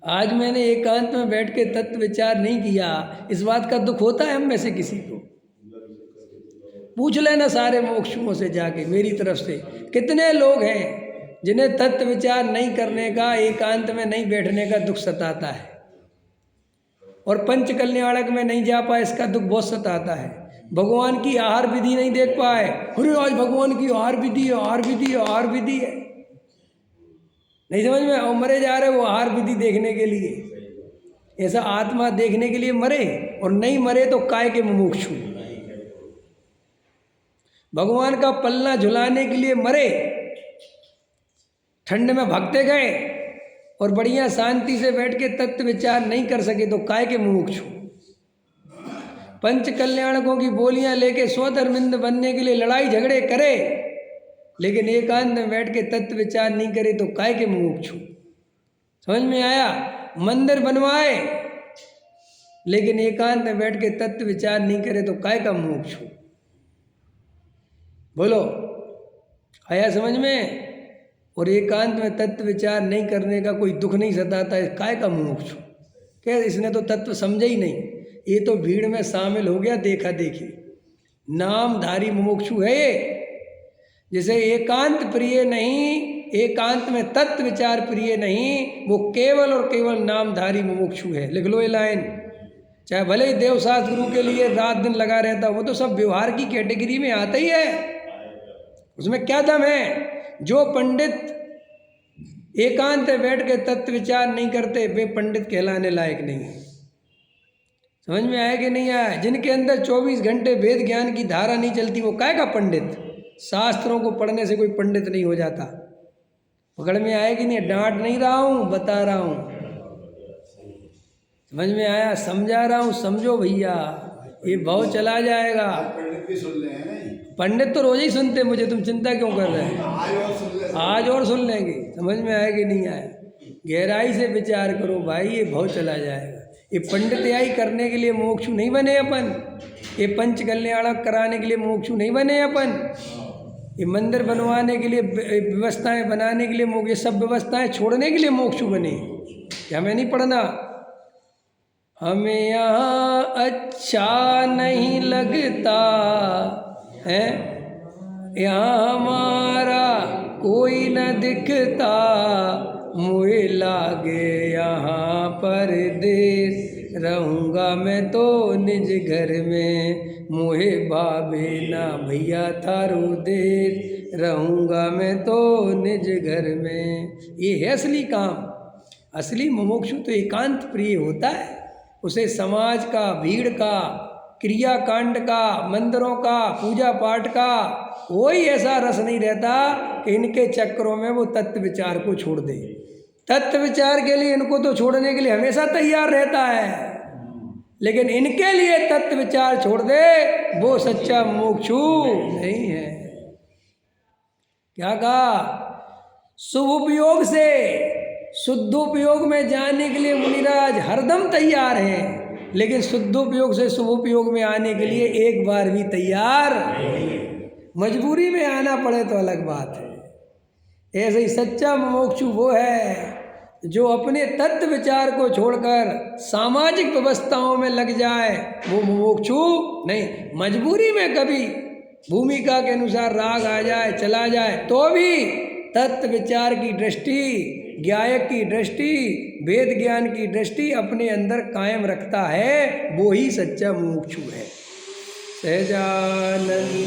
आज मैंने एकांत में बैठ के तत्व विचार नहीं किया, इस बात का दुख होता है हम में से किसी को? पूछ लेना सारे मोक्षुओं से जाके, मेरी तरफ से कितने लोग हैं जिन्हें तत्व विचार नहीं करने का, एकांत में नहीं बैठने का दुख सताता है, और पंच कल्याणक में नहीं जा पाए, इसका दुख बहुत सताता है। भगवान की आहार विधि नहीं देख पाए, अरे आज भगवान की आहार विधि है, आहार विधि है, आहार विधि है, नहीं समझ में? और मरे जा रहे वो आहार विधि देखने के लिए। ऐसा आत्मा देखने के लिए मरे, और नहीं मरे तो काय के मुमुक्षु। भगवान का पल्ला झुलाने के लिए मरे, ठंड में भगते गए और बढ़िया शांति से बैठ के तत्व विचार नहीं कर सके, तो काय के मुमुक्षु। पंच कल्याणकों की बोलियां लेके स्वधर्मिंद बनने के लिए लड़ाई झगड़े करे, लेकिन एकांत में बैठ के तत्व विचार नहीं करे, तो काय के मुमुक्षु। समझ में आया? मंदिर बनवाए, लेकिन एकांत में बैठ के तत्व विचार नहीं करे, तो काय का मुमुक्षु। बोलो, आया समझ में? और एकांत में तत्व विचार नहीं करने का कोई दुख नहीं सताता है, काय का मुमुक्षु। क्या इसने तो तत्व समझे ही नहीं, ये तो भीड़ में शामिल हो गया, देखा देखी, नामधारी मुमुक्षु है ये, जिसे एकांत प्रिय नहीं, एकांत में तत्व विचार प्रिय नहीं, वो केवल और केवल नामधारी मुमुक्षु है। लिख लो ये लाइन, चाहे भले ही देवशास्त्र गुरु के लिए रात दिन लगा रहता, वो तो सब व्यवहार की कैटेगरी में आता ही है। उसमें क्या दम है? जो पंडित एकांत में बैठ के तत्व विचार नहीं करते, वे पंडित कहलाने लायक नहीं है। समझ में आया कि नहीं आया? जिनके अंदर 24 घंटे वेद ज्ञान की धारा नहीं चलती, वो काय का पंडित? शास्त्रों को पढ़ने से कोई पंडित नहीं हो जाता। पकड़ में आया कि नहीं? डांट नहीं रहा हूँ, बता रहा हूँ। समझ में आया? समझा रहा हूँ, समझो भैया, ये भाव चला जाएगा। पंडित तो रोज ही सुनते मुझे, तुम चिंता क्यों कर रहे हैं? आज और सुन लेंगे। समझ में आया कि नहीं आया? गहराई से विचार करो भाई, ये भाव चला जाएगा। ये पंडितयाई करने के लिए मोक्षु नहीं बने अपन, ये पंच कल्याणक कराने के लिए मोक्षु नहीं बने अपन, ये मंदिर बनवाने के लिए, व्यवस्थाएं बनाने के लिए, ये सब व्यवस्थाएं छोड़ने के लिए मोक्षु बने। क्या हमें नहीं पढ़ना? हमें यहाँ अच्छा नहीं लगता है, यहाँ हमारा कोई न दिखता, मुझे लागे यहाँ पर देर, रहूँगा मैं तो निज घर में, मुझे भावे ना भैया थारो देर, रहूँगा मैं तो निज घर में। ये है असली काम। असली मुमुक्षु तो एकांत प्रिय होता है, उसे समाज का, भीड़ का, क्रियाकांड का, मंदिरों का, पूजा पाठ का कोई ऐसा रस नहीं रहता कि इनके चक्करों में वो तत्व विचार को छोड़ दे। तत्व विचार के लिए इनको तो छोड़ने के लिए हमेशा तैयार रहता है, लेकिन इनके लिए तत्व विचार छोड़ दे वो सच्चा मुमुक्षु नहीं है। क्या कहा? शुभ उपयोग से शुद्धोपयोग में जाने के लिए मुनिराज हरदम तैयार हैं, लेकिन शुद्धोपयोग से शुभोपयोग में आने के लिए एक बार भी तैयार नहीं। मजबूरी में आना पड़े तो अलग बात है। ऐसे ही सच्चा मुमुक्षु वो है जो अपने तत्व विचार को छोड़कर सामाजिक व्यवस्थाओं में लग जाए, वो मुमुक्षु नहीं। मजबूरी में कभी भूमिका के अनुसार राग आ जाए, चला जाए, तो भी तत्व विचार की दृष्टि, ज्ञायक की दृष्टि, वेद ज्ञान की दृष्टि अपने अंदर कायम रखता है, वो ही सच्चा मुमुक्षु है। सहजानंदी